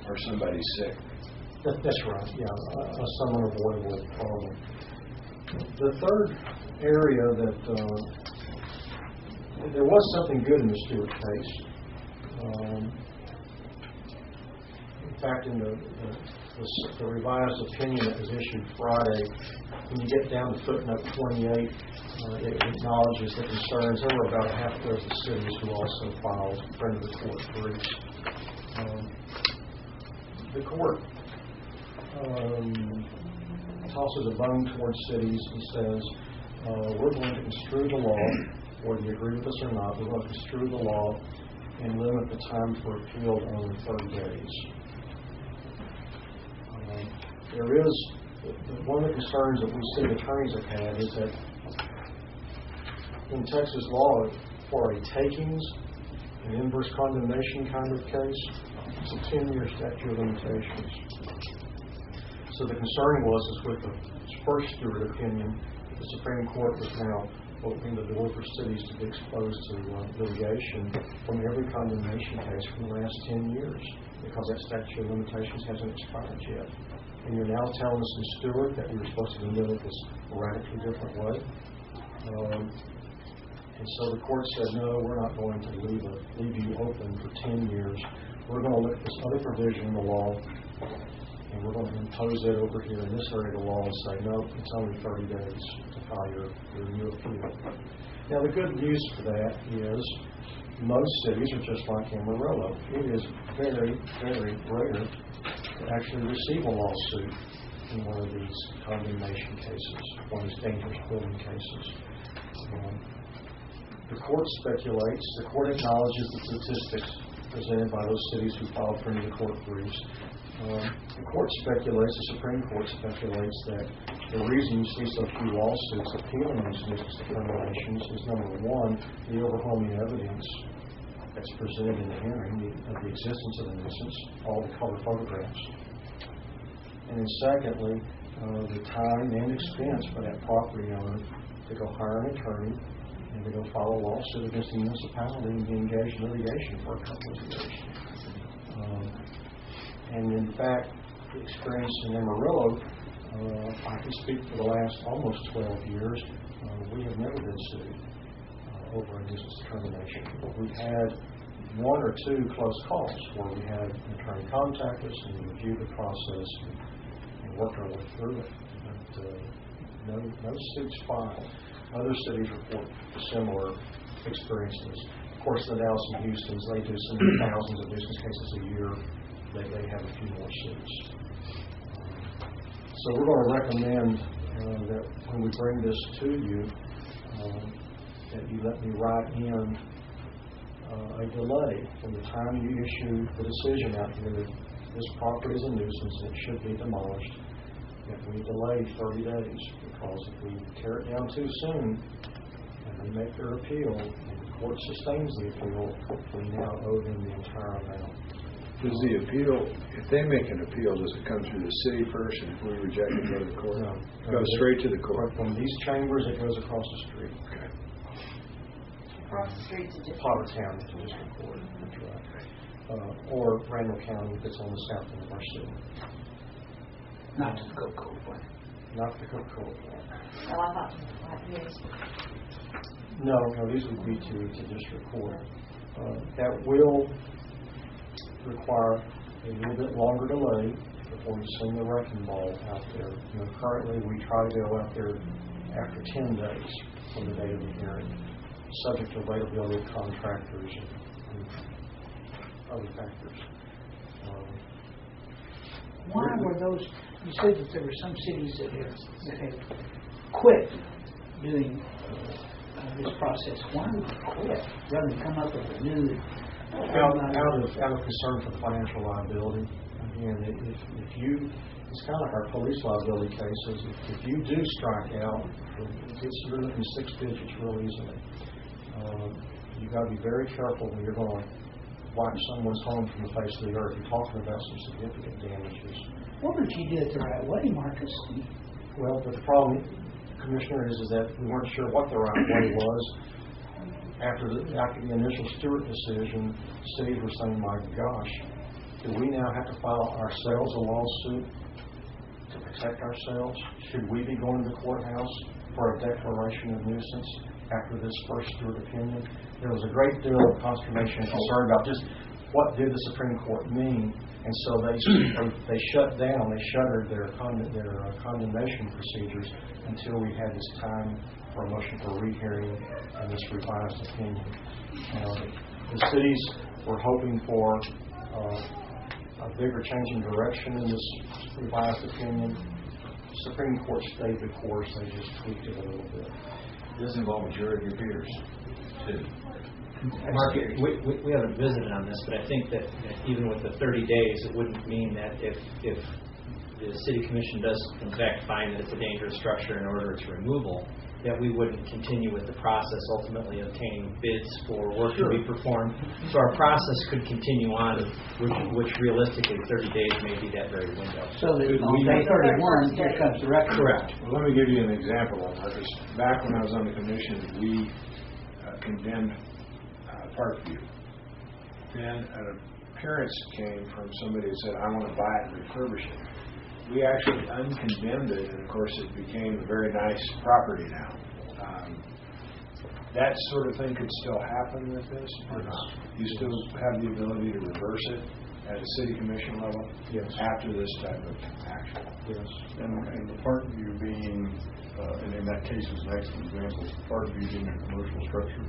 Or somebody's sick. That's right, yeah, some unavoidable problem. The third area that there was something good in the Stewart case. In fact, in the revised opinion that was issued Friday, when you get down to footnote 28, it acknowledges the concerns. There were about a half dozen cities who also filed friend of the court briefs. The court tosses a bone towards cities and says, we're going to construe the law, whether you agree with us or not, we're going to construe the law and limit the time for appeal to only 30 days. There is, one of the concerns that we city attorneys have had is that in Texas law, for a takings, an inverse condemnation kind of case, it's a 10-year statute of limitations. So the concern was, is with the first Stewart opinion, the Supreme Court was now opening the door for cities to be exposed to litigation from every condemnation case from the last 10 years, because that statute of limitations hasn't expired yet. And you're now telling us in Stewart that we were supposed to live it this radically different way. And so the court said, no, we're not going to leave you open for 10 years. We're going to look at this other provision in the law, and we're going to impose it over here in this area of the law and say, no, it's only 30 days to file your new appeal. Now, the good news for that is most cities are just like Amarillo. It is very, very rare to actually receive a lawsuit in one of these condemnation cases, one of these dangerous building cases. The court speculates, the court acknowledges the statistics presented by those cities who filed for the court briefs. The court speculates, the Supreme Court speculates that the reason you see so few lawsuits appealing these nuisance determinations is, number one, the overwhelming evidence that's presented in the hearing of the existence of the nuisance, all the color photographs. And then secondly, the time and expense for that property owner to go hire an attorney, and to go file a lawsuit against the municipality and be engaged in litigation for a couple of years. And in fact, the experience in Amarillo, I can speak for the last almost 12 years, we have never been sued over a nuisance determination. We've had one or two close calls where we had an attorney contact us and we reviewed the process and worked our way through it. But no suits filed. Other cities report similar experiences. Of course, the Dallas and Houston's, they do so many thousands of nuisance cases a year. They have a few more suits. So we're going to recommend that when we bring this to you, that you let me write in a delay from the time you issue the decision out here that this property is a nuisance and it should be demolished, that we delay 30 days, because if we tear it down too soon and they make their appeal and the court sustains the appeal, we now owe them the entire amount. Does the appeal, if they make an appeal, does it come through the city first, and if we reject it, go to the court? No. It goes straight to the court. From these chambers, it goes across the street. Okay. Across the street to just. Potter County to district court. That's right. Or Randall County if it's on the south end of our city. Not to the Coca-Cola plant. Not the Coca-Cola plant. Oh, I thought, yes. No, these would be to district court. That will require a little bit longer delay before we send the wrecking ball out there. Currently we try to go out there after 10 days from the date of the hearing, subject to availability of contractors and other factors. Why were those, you said that there were some cities that have quit doing this process. Why would they quit rather than come up with a new... Out of concern for financial liability. Again, if you, it's kind of like our police liability cases. If you do strike out, you're looking 6 digits real easily. You've got to be very careful when you're going to wipe someone's home from the face of the earth. You're talking about some significant damages. What would you do it the right way, Marcus? Well, but the problem, Commissioner, is that we weren't sure what the right way was. After the initial Stewart decision, cities were saying, my gosh, do we now have to file ourselves a lawsuit to protect ourselves? Should we be going to the courthouse for a declaration of nuisance after this first Stewart opinion? There was a great deal of consternation and concern about just what did the Supreme Court mean, and so they shut down, they shuttered their condemnation procedures until we had this time for a motion for rehearing and this revised opinion. The cities were hoping for a bigger change in direction in this revised opinion. The Supreme Court stayed the course, they just tweaked it a little bit. It does involve a jury of your peers, too. Mark, we haven't visited on this, but I think that even with the 30 days, it wouldn't mean that if the City Commission does in fact find that it's a dangerous structure and order its removal, that we wouldn't continue with the process, ultimately obtaining bids for work to be performed. So our process could continue on, which realistically 30 days may be that very window. So that on day 31, here comes the record. Correct. Well, let me give you an example of this. Back when I was on the commission, we condemned Parkview. Then an appearance came from somebody who said, I want to buy it and refurbish it. We actually uncondemned it, and of course it became a very nice property now. That sort of thing could still happen with this or not? You still have the ability to reverse it at a city commission level? Yes. After this type of action? Yes. And the Parkview being, and in that case is an excellent example, Parkview being a commercial structure.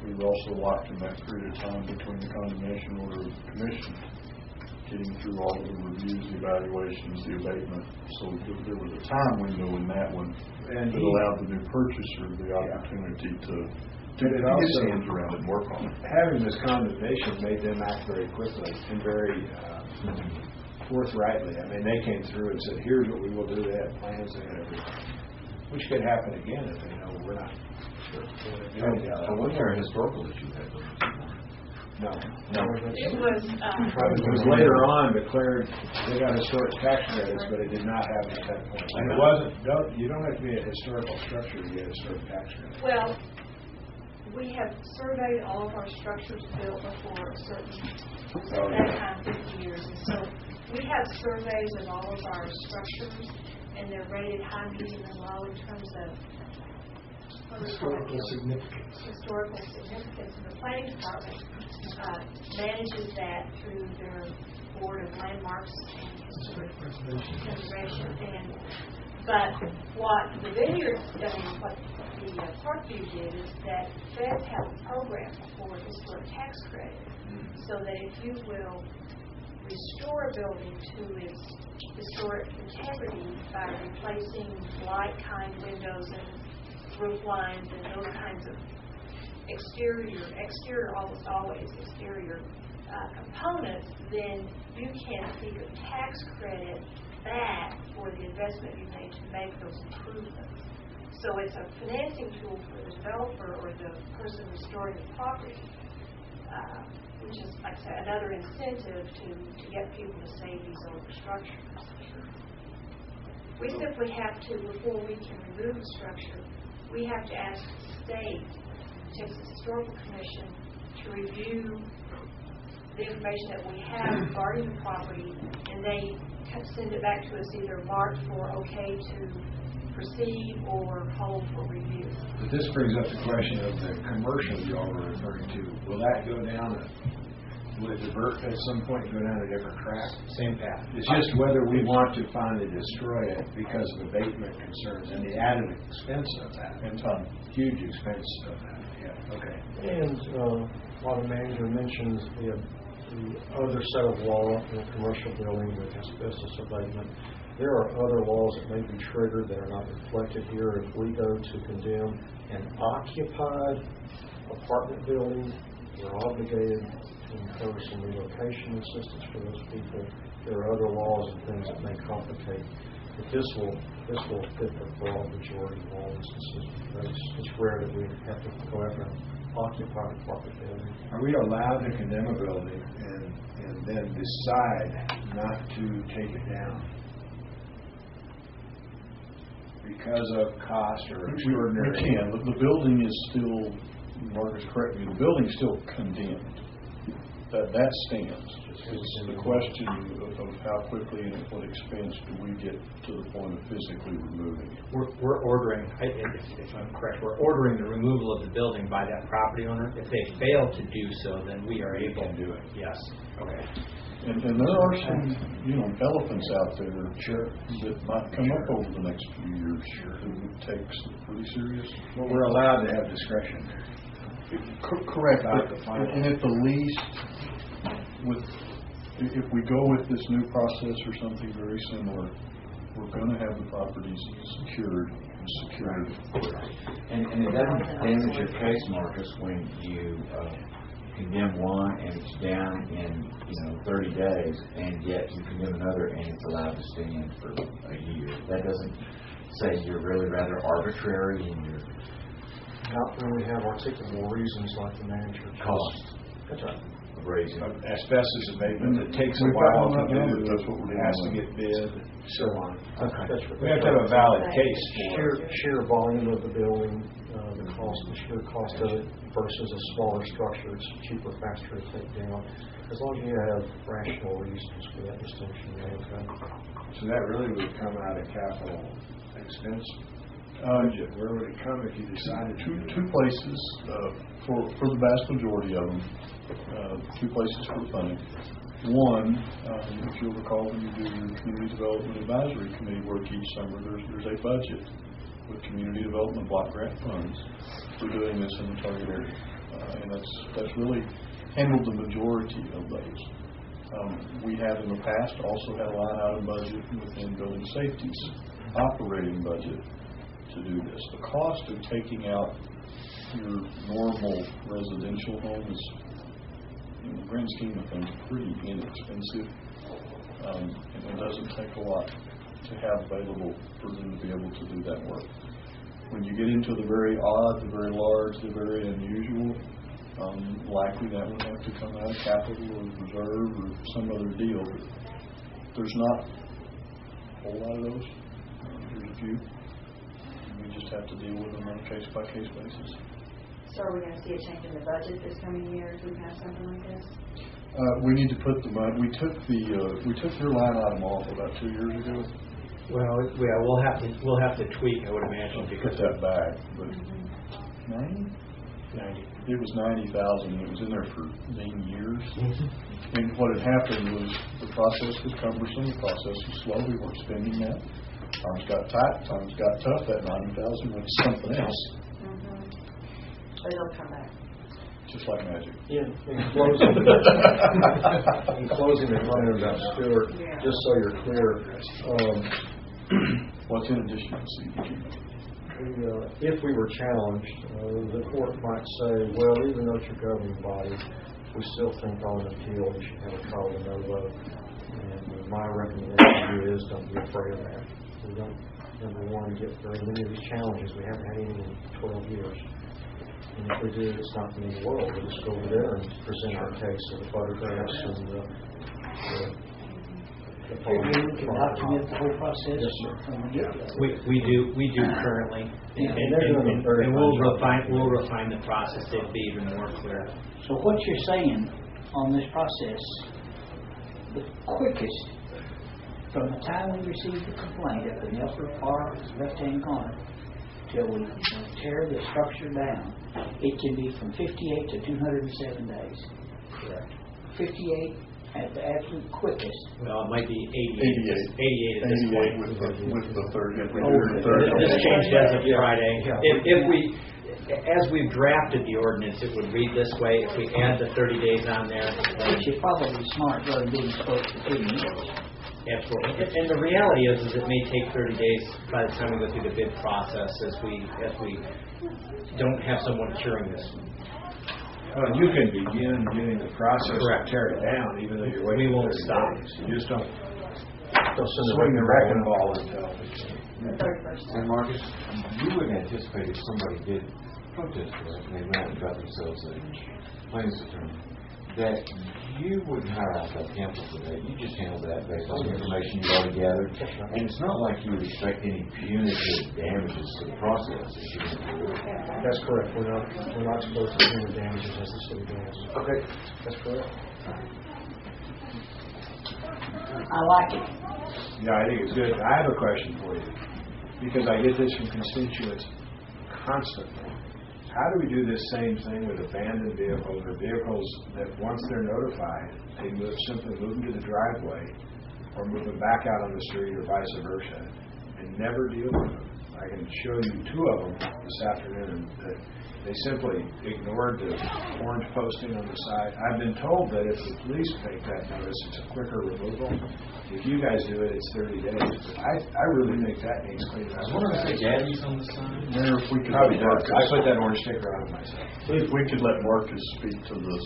We were also locked in that period of time between the condemnation order of the commission, getting through all of the reviews, the evaluations, the abatement. So there was a time window in that one that allowed the new purchaser the opportunity to get his hands around it and work on it. Having this condemnation made them act very quickly and very forthrightly. I mean, they came through and said, here's what we will do. They had plans, they had everything. Which could happen again if they know we're not sure. So what's our historical issue there? No. It was, It was later on declared they got historic tax credits, but it did not have the 10 points. And it wasn't, you don't have to be a historical structure to get a historic tax credit. well, we have surveyed all of our structures built before a certain that time, 50 years. And so we have surveys of all of our structures, and they're rated high, medium, and low in terms of Historical significance. Historical significance. And the planning department manages that through their board of landmarks and historic preservation. But what the vineyard, what the Parkview did is that feds have a program for historic tax credit, so that if you will restore a building to its historic integrity by replacing light kind windows and roof lines and those kinds of exterior almost always exterior components, then you can seek a tax credit back for the investment you made to make those improvements. So it's a financing tool for the developer or the person restoring the property, which is, like I said, another incentive to get people to save these older structures. We simply have to, before we can remove the structure, we have to ask the state, Texas Historical Commission, to review the information that we have regarding the property, and they send it back to us either marked for okay to proceed or hold for review. But this brings up the question of the commercial y'all were referring to. Will that go down will it divert at some point, go down a different track? Same path. It's just whether we want to finally destroy it because of abatement concerns and the added expense of that. And time. Huge expense of that. Yeah, okay. And while the manager mentions the other set of law in a commercial building with asbestos abatement, there are other laws that may be triggered that are not reflected here. If we go to condemn an occupied apartment building, we're obligated to incur some relocation assistance for those people. There are other laws and things that may complicate, but this will fit the broad majority of all instances. It's rare that we have to go after an occupied apartment building. Are we allowed to condemn a building and then decide not to take it down because of cost or extraordinary? We can. The building is still, Marcus, correct me, the building is still condemned. That stands. It's the question of how quickly and at what expense do we get to the point of physically removing it. We're ordering, if I'm correct, we're ordering the removal of the building by that property owner. If they fail to do so, then we are able to do it. Yes. Okay. And there are some, elephants out there that might come up over the next few years that would take some pretty serious. But we're allowed to have discretion. Correct. And at the least, if we go with this new process or something very similar, we're going to have the properties secured and secured quickly. And it doesn't damage your case, Marcus, when you condemn one and it's down in 30 days, and yet you condemn another and it's allowed to stand for a year. That doesn't say you're really rather arbitrary in your Not when we have articulable reasons like the manager. cost. That's right. Of raising. Asbestos abatement, it takes a We've while got to one do. right now, that's what we're It has to doing. get bid, so on. That's We have to have a valid case for it. sheer volume of the building, the sheer cost of it versus a smaller structure. It's cheaper, faster to take down. As long as you have rational reasons for that distinction, you're okay. So that really would come out of capital expense budget. Where would it come if you decided to? Two places for the vast majority of them. Two places for funding. One, if you'll recall, when you do your Community Development Advisory Committee work each summer, there's a budget with Community Development Block Grant funds for doing this in the target area. And that's really handled the majority of those. We have in the past also had a line item budget within Building Safety's operating budget to do this. The cost of taking out your normal residential home is, in the grand scheme of things, pretty inexpensive. And it doesn't take a lot to have available for them to be able to do that work. When you get into the very odd, the very large, the very unusual, likely that would have to come out of capital or reserve or some other deal. There's not a whole lot of those. There's a few. We just have to deal with them on a case-by-case basis. So are we going to see a change in the budget this coming year if we pass something like this? We need to put the money, we took your line item off about 2 years ago. Well, we'll have to tweak, I would imagine, because Put that back, but 90? 90. It was 90,000, it was in there for 9 years. And what had happened was the process was cumbersome, the process was slow, we weren't spending that. Times got tight, times got tough, that 90,000 went to something else. But it'll come back. Just like magic. In closing the comment about Stewart, just so you're clear, What's in addition to CDG? if we were challenged, the court might say, well, even though it's your governing body, we still think on an appeal you should have a call to no vote. And my recommendation is don't be afraid of that. We don't, number one, get very many of these challenges. We haven't had any in 12 years. And if we do, it's not the end of the world. We'll just go over there and present our case of the photographs and the We can document the whole process Yes, sir. from the get-go. We do currently, and we'll refine the process to be even more clear. So what you're saying on this process, the quickest, from the time we receive the complaint at the Nelson far left-hand corner till we tear the structure down, it can be from 58 to 207 days. Correct. 58 at the absolute quickest. Well, it might be 88 at this point. with the third. This changed as of Friday. If we, as we've drafted the ordinance, it would read this way. If we add the 30 days on there, Which is probably smart rather than being spoke for 2 years. absolutely. And the reality is it may take 30 days by the time we go through the bid process as we don't have someone curing this. You can begin getting the process to tear it down, even though you're waiting. We won't 30 stop. days. You just don't swing the wrecking ball until. The 31st. And Marcus, you would anticipate if somebody did protest for it, and they went out and got themselves a plaintiff's attorney, that you wouldn't hire outside counsel for that. You just handle that based on the information you've already gathered. And it's not like you would expect any punitive damages to the process if you didn't do it. That's correct. We're not supposed to pay the damages as the city does. Okay. That's correct. I like it. Yeah, I think it's good. I have a question for you, because I get this from constituents constantly. How do we do this same thing with abandoned vehicles or vehicles that once they're notified, they simply move them to the driveway or move them back out on the street or vice versa and never deal with them? I can show you 2 of them this afternoon that they simply ignored the orange posting on the side. I've been told that if the police take that notice, it's a quicker removal. If you guys do it, it's 30 days. But I really think that needs cleaning up. I wonder if the daddies on the sign. Mayor, if we could Probably let does. Marcus, I put that orange sticker on myself. if we could let Marcus speak to the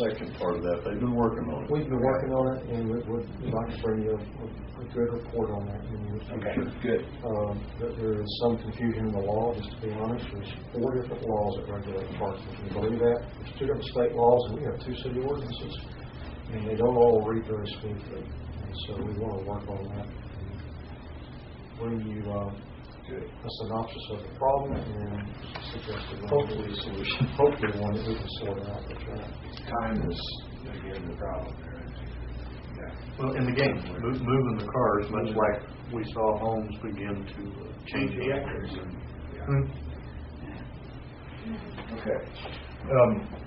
second part of that. They've been working on it. We've been working on it, and we'd like to bring you a good report on that in the future. Good. There is some confusion in the law, just to be honest. There's 4 different laws that regulate parking. Can you believe that? There's 2 different state laws, and we have 2 city ordinances. And they don't all read very smoothly. And so we want to work on that. Bring you a synopsis of the problem and suggested hopefully a solution. Hopefully one that we can sort out. That's right. Time is, again, the problem there. Yeah. Well, in the game, moving the cars, much like we saw homes begin to change hands. Okay.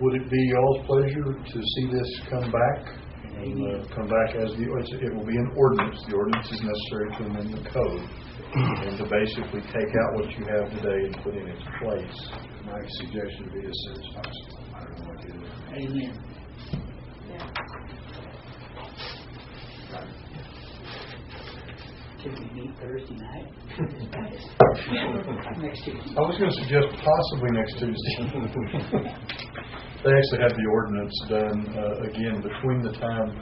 Would it be y'all's pleasure to see this come back? And come back as it will be an ordinance. The ordinance is necessary to amend the code and to basically take out what you have today and put in its place. My suggestion would be as soon as possible. I don't know what to do. Amen. Can we meet Thursday night? Next Tuesday. I was going to suggest possibly next Tuesday. They actually have the ordinance done again between the time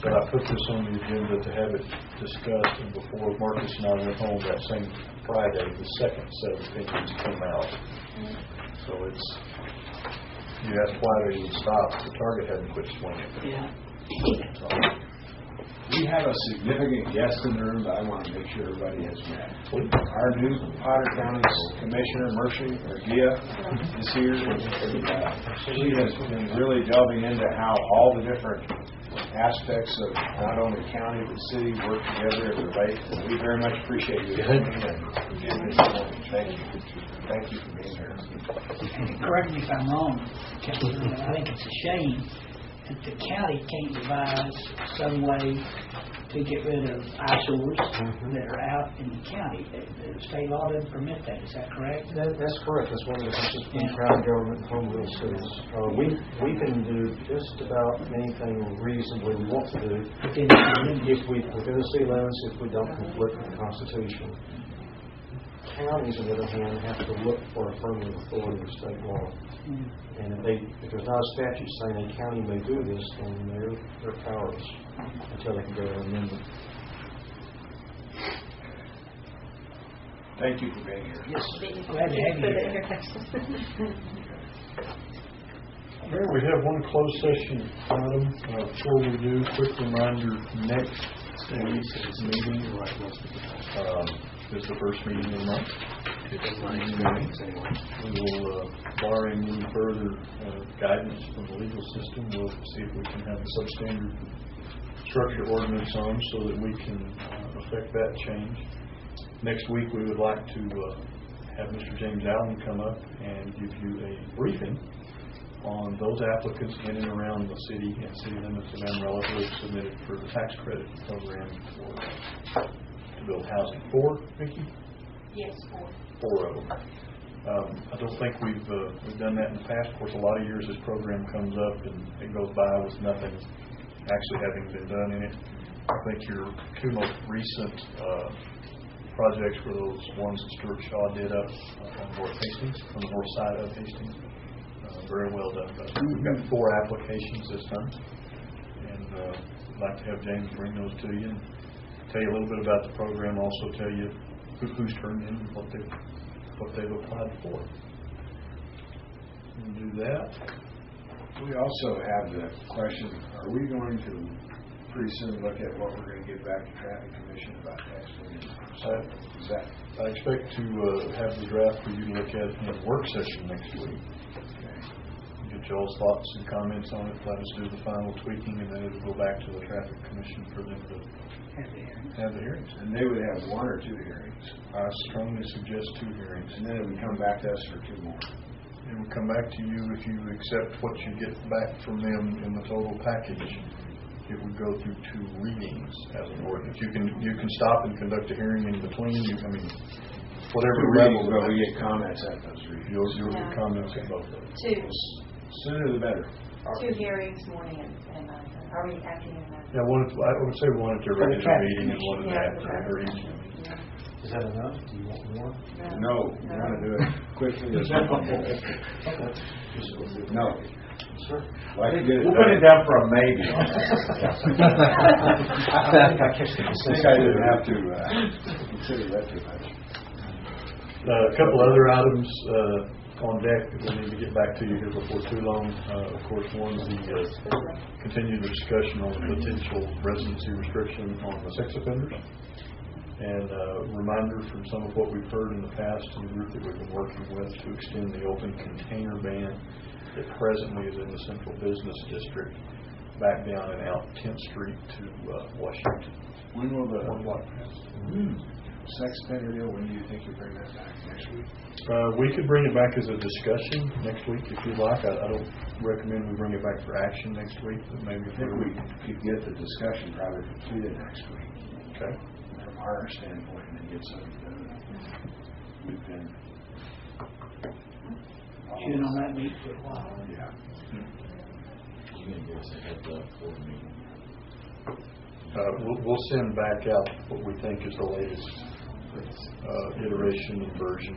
that I put this on the agenda to have it discussed and before Marcus and I went home that same Friday, the second set of opinions came out. So you asked why they would stop. The target hadn't quit swinging. Yeah. So, We have a significant guest in the room that I want to make sure everybody has met. Our new Potter County Commissioner, Mercy Gia, is here. She has been really delving into how all the different aspects of not only county but city work together and relate. And we very much appreciate you coming in. Thank you. Thank you for being here. And correct me if I'm wrong, Councilman, I think it's a shame that the county can't devise some way to get rid of eyesores that are out in the county. The state law doesn't permit that, is that correct? That's correct. That's one of the differences between county government and home rule cities. We can do just about anything reasonably we want to do if we, within the city limits, if we don't conflict with the Constitution. Counties, on the other hand, have to look for affirmative authority of state law. And if there's not a statute saying a county may do this, then they're powerless until they can go to an amendment. Thank you for being here. Yes, glad to have you here. Mayor, we have one closed session item. Before we do, quick reminder, next week's meeting is the first meeting of the month. We will, barring any further guidance from the legal system, we'll see if we can have the substandard structure ordinance on so that we can affect that change. Next week we would like to have Mr. James Allen come up and give you a briefing on those applicants in and around the city and city limits of Amarillo who have submitted for the tax credit program to build housing. 4, Vicki? Yes, 4. 4 of them. I don't think we've done that in the past. Of course, a lot of years this program comes up and it goes by with nothing actually having been done in it. I think your 2 most recent projects were those ones that Stuart Shaw did up on North Hastings, on the north side of Hastings. Very well done. We've got 4 applications this time, and I'd like to have James bring those to you and tell you a little bit about the program. Also tell you who's turned in and what they've applied for. We'll do that. We also have the question: are we going to pretty soon look at what we're going to get back to Traffic Commission about tax lien? I expect to have the draft for you to look at in a work session next week. Get y'all's thoughts and comments on it. Let us do the final tweaking, and then it'll go back to the Traffic Commission for them to have the hearings. And they would have 1 or 2 hearings. I strongly suggest 2 hearings. And then it would come back to us for 2 more. It will come back to you if you accept what you get back from them in the total package. It would go through 2 readings as an ordinance. You can stop and conduct a hearing in between. Whatever readings, but we get comments at those readings. You'll get comments at both of them. 2. Sooner the better. 2 hearings, morning and night. Are we afternoon and night? Yeah, I would say 1 at the regular meeting and 1 at the after each meeting. Is that enough? Do you want more? No. We want to do it quickly as possible. No. Sure. We'll put it down for a maybe. This guy didn't have to consider that too much. A couple other items on deck that we need to get back to you here before too long. Of course, one's the continued discussion on the potential residency restriction on the sex offenders. And a reminder from some of what we've heard in the past in the group that we've been working with to extend the open container ban that presently is in the Central Business District back down and out 10th Street to Washington. When will the sex offender deal, when do you think you'll bring that back? Next week? We could bring it back as a discussion next week if you'd like. I don't recommend we bring it back for action next week, but maybe I think we could get the discussion probably completed next week. Okay. From our standpoint, and then get something done. We've been chewing on that meat for a while. Yeah. You can give us a heads up for the meeting. We'll send back out what we think is the latest iteration and version.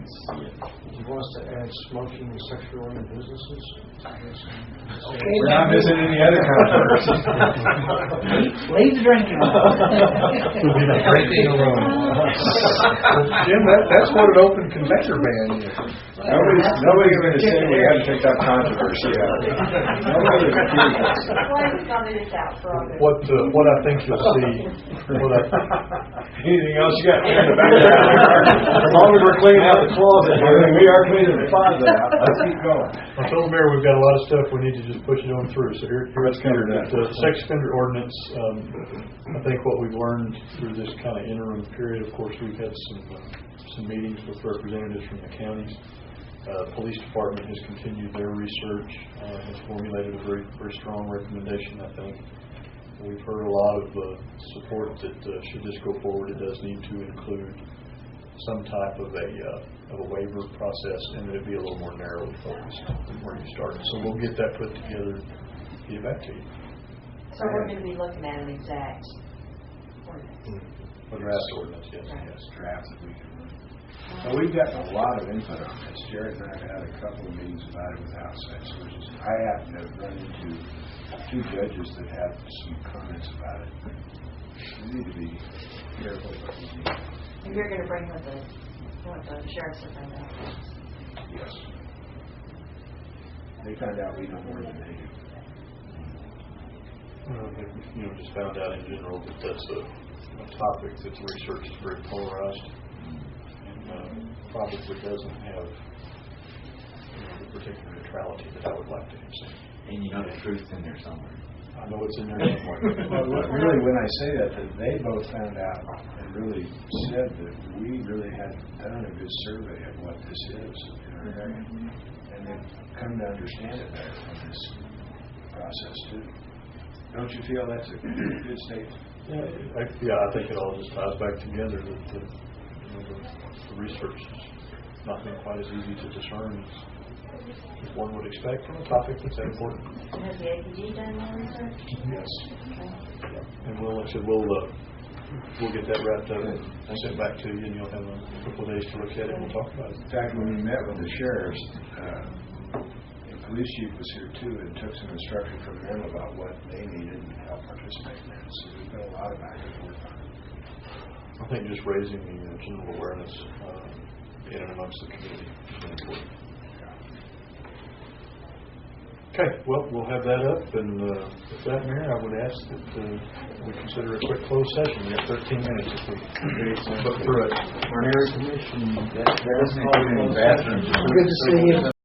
You want us to add smoking and sexually oriented businesses? We're not missing any other controversies. Leave the drinking alone. Drinking alone. Jim, that's what an open container ban is. Nobody's going to say we haven't picked up controversy out of it. Nobody will accuse us. What I think you'll see, Anything else you got in the background? As long as we're cleaning out the closet here, and we are cleaning the closet out. Let's keep going. I told the mayor we've got a lot of stuff we need to just push it on through. So here's the sex offender ordinance. I think what we've learned through this kind of interim period, of course, we've had some meetings with representatives from the counties. The police department has continued their research, has formulated a very, very strong recommendation, I think. We've heard a lot of support that should this go forward, it does need to include some type of a waiver process, and that it be a little more narrowly focused than where you started. So we'll get that put together and get it back to you. So we're going to be looking at an exact ordinance. A draft ordinance, yes. Yes, drafts that we can run. So we've gotten a lot of input on this. Jared and I have had a couple of meetings about it with outside sources. I happen to have run into 2 judges that have some comments about it. We need to be careful what we do. And you're going to bring what the sheriff's department. Yes. They found out we know more than they do. I think just found out in general that that's a topic that's researched is very polarized and probably doesn't have the particular neutrality that I would like to have seen. And you know the truth's in there somewhere. I know it's in there somewhere. Well, really, when I say that they both found out and really said that we really hadn't done a good survey of what this is in our area. And they've come to understand it better from this process, too. Don't you feel that's a good statement? Yeah, I think it all just ties back together. The research has not been quite as easy to discern as one would expect from a topic that's that important. And has the APG done more research? Yes. Yeah. And we'll get that wrapped up and sent back to you, and you'll have a couple of days to look at it and we'll talk about it. In fact, when we met with the sheriffs, the police chief was here too and took some instruction from them about what they needed and help participate in that. So we've got a lot of back and forth on it. I think just raising the general awareness in and amongst the community is very important. Okay, well, we'll have that up, and with that, Mayor, I would ask that we consider a quick closed session. We have 13 minutes if we look through it. Mayor Commission, that doesn't include any bathrooms. Good to see you.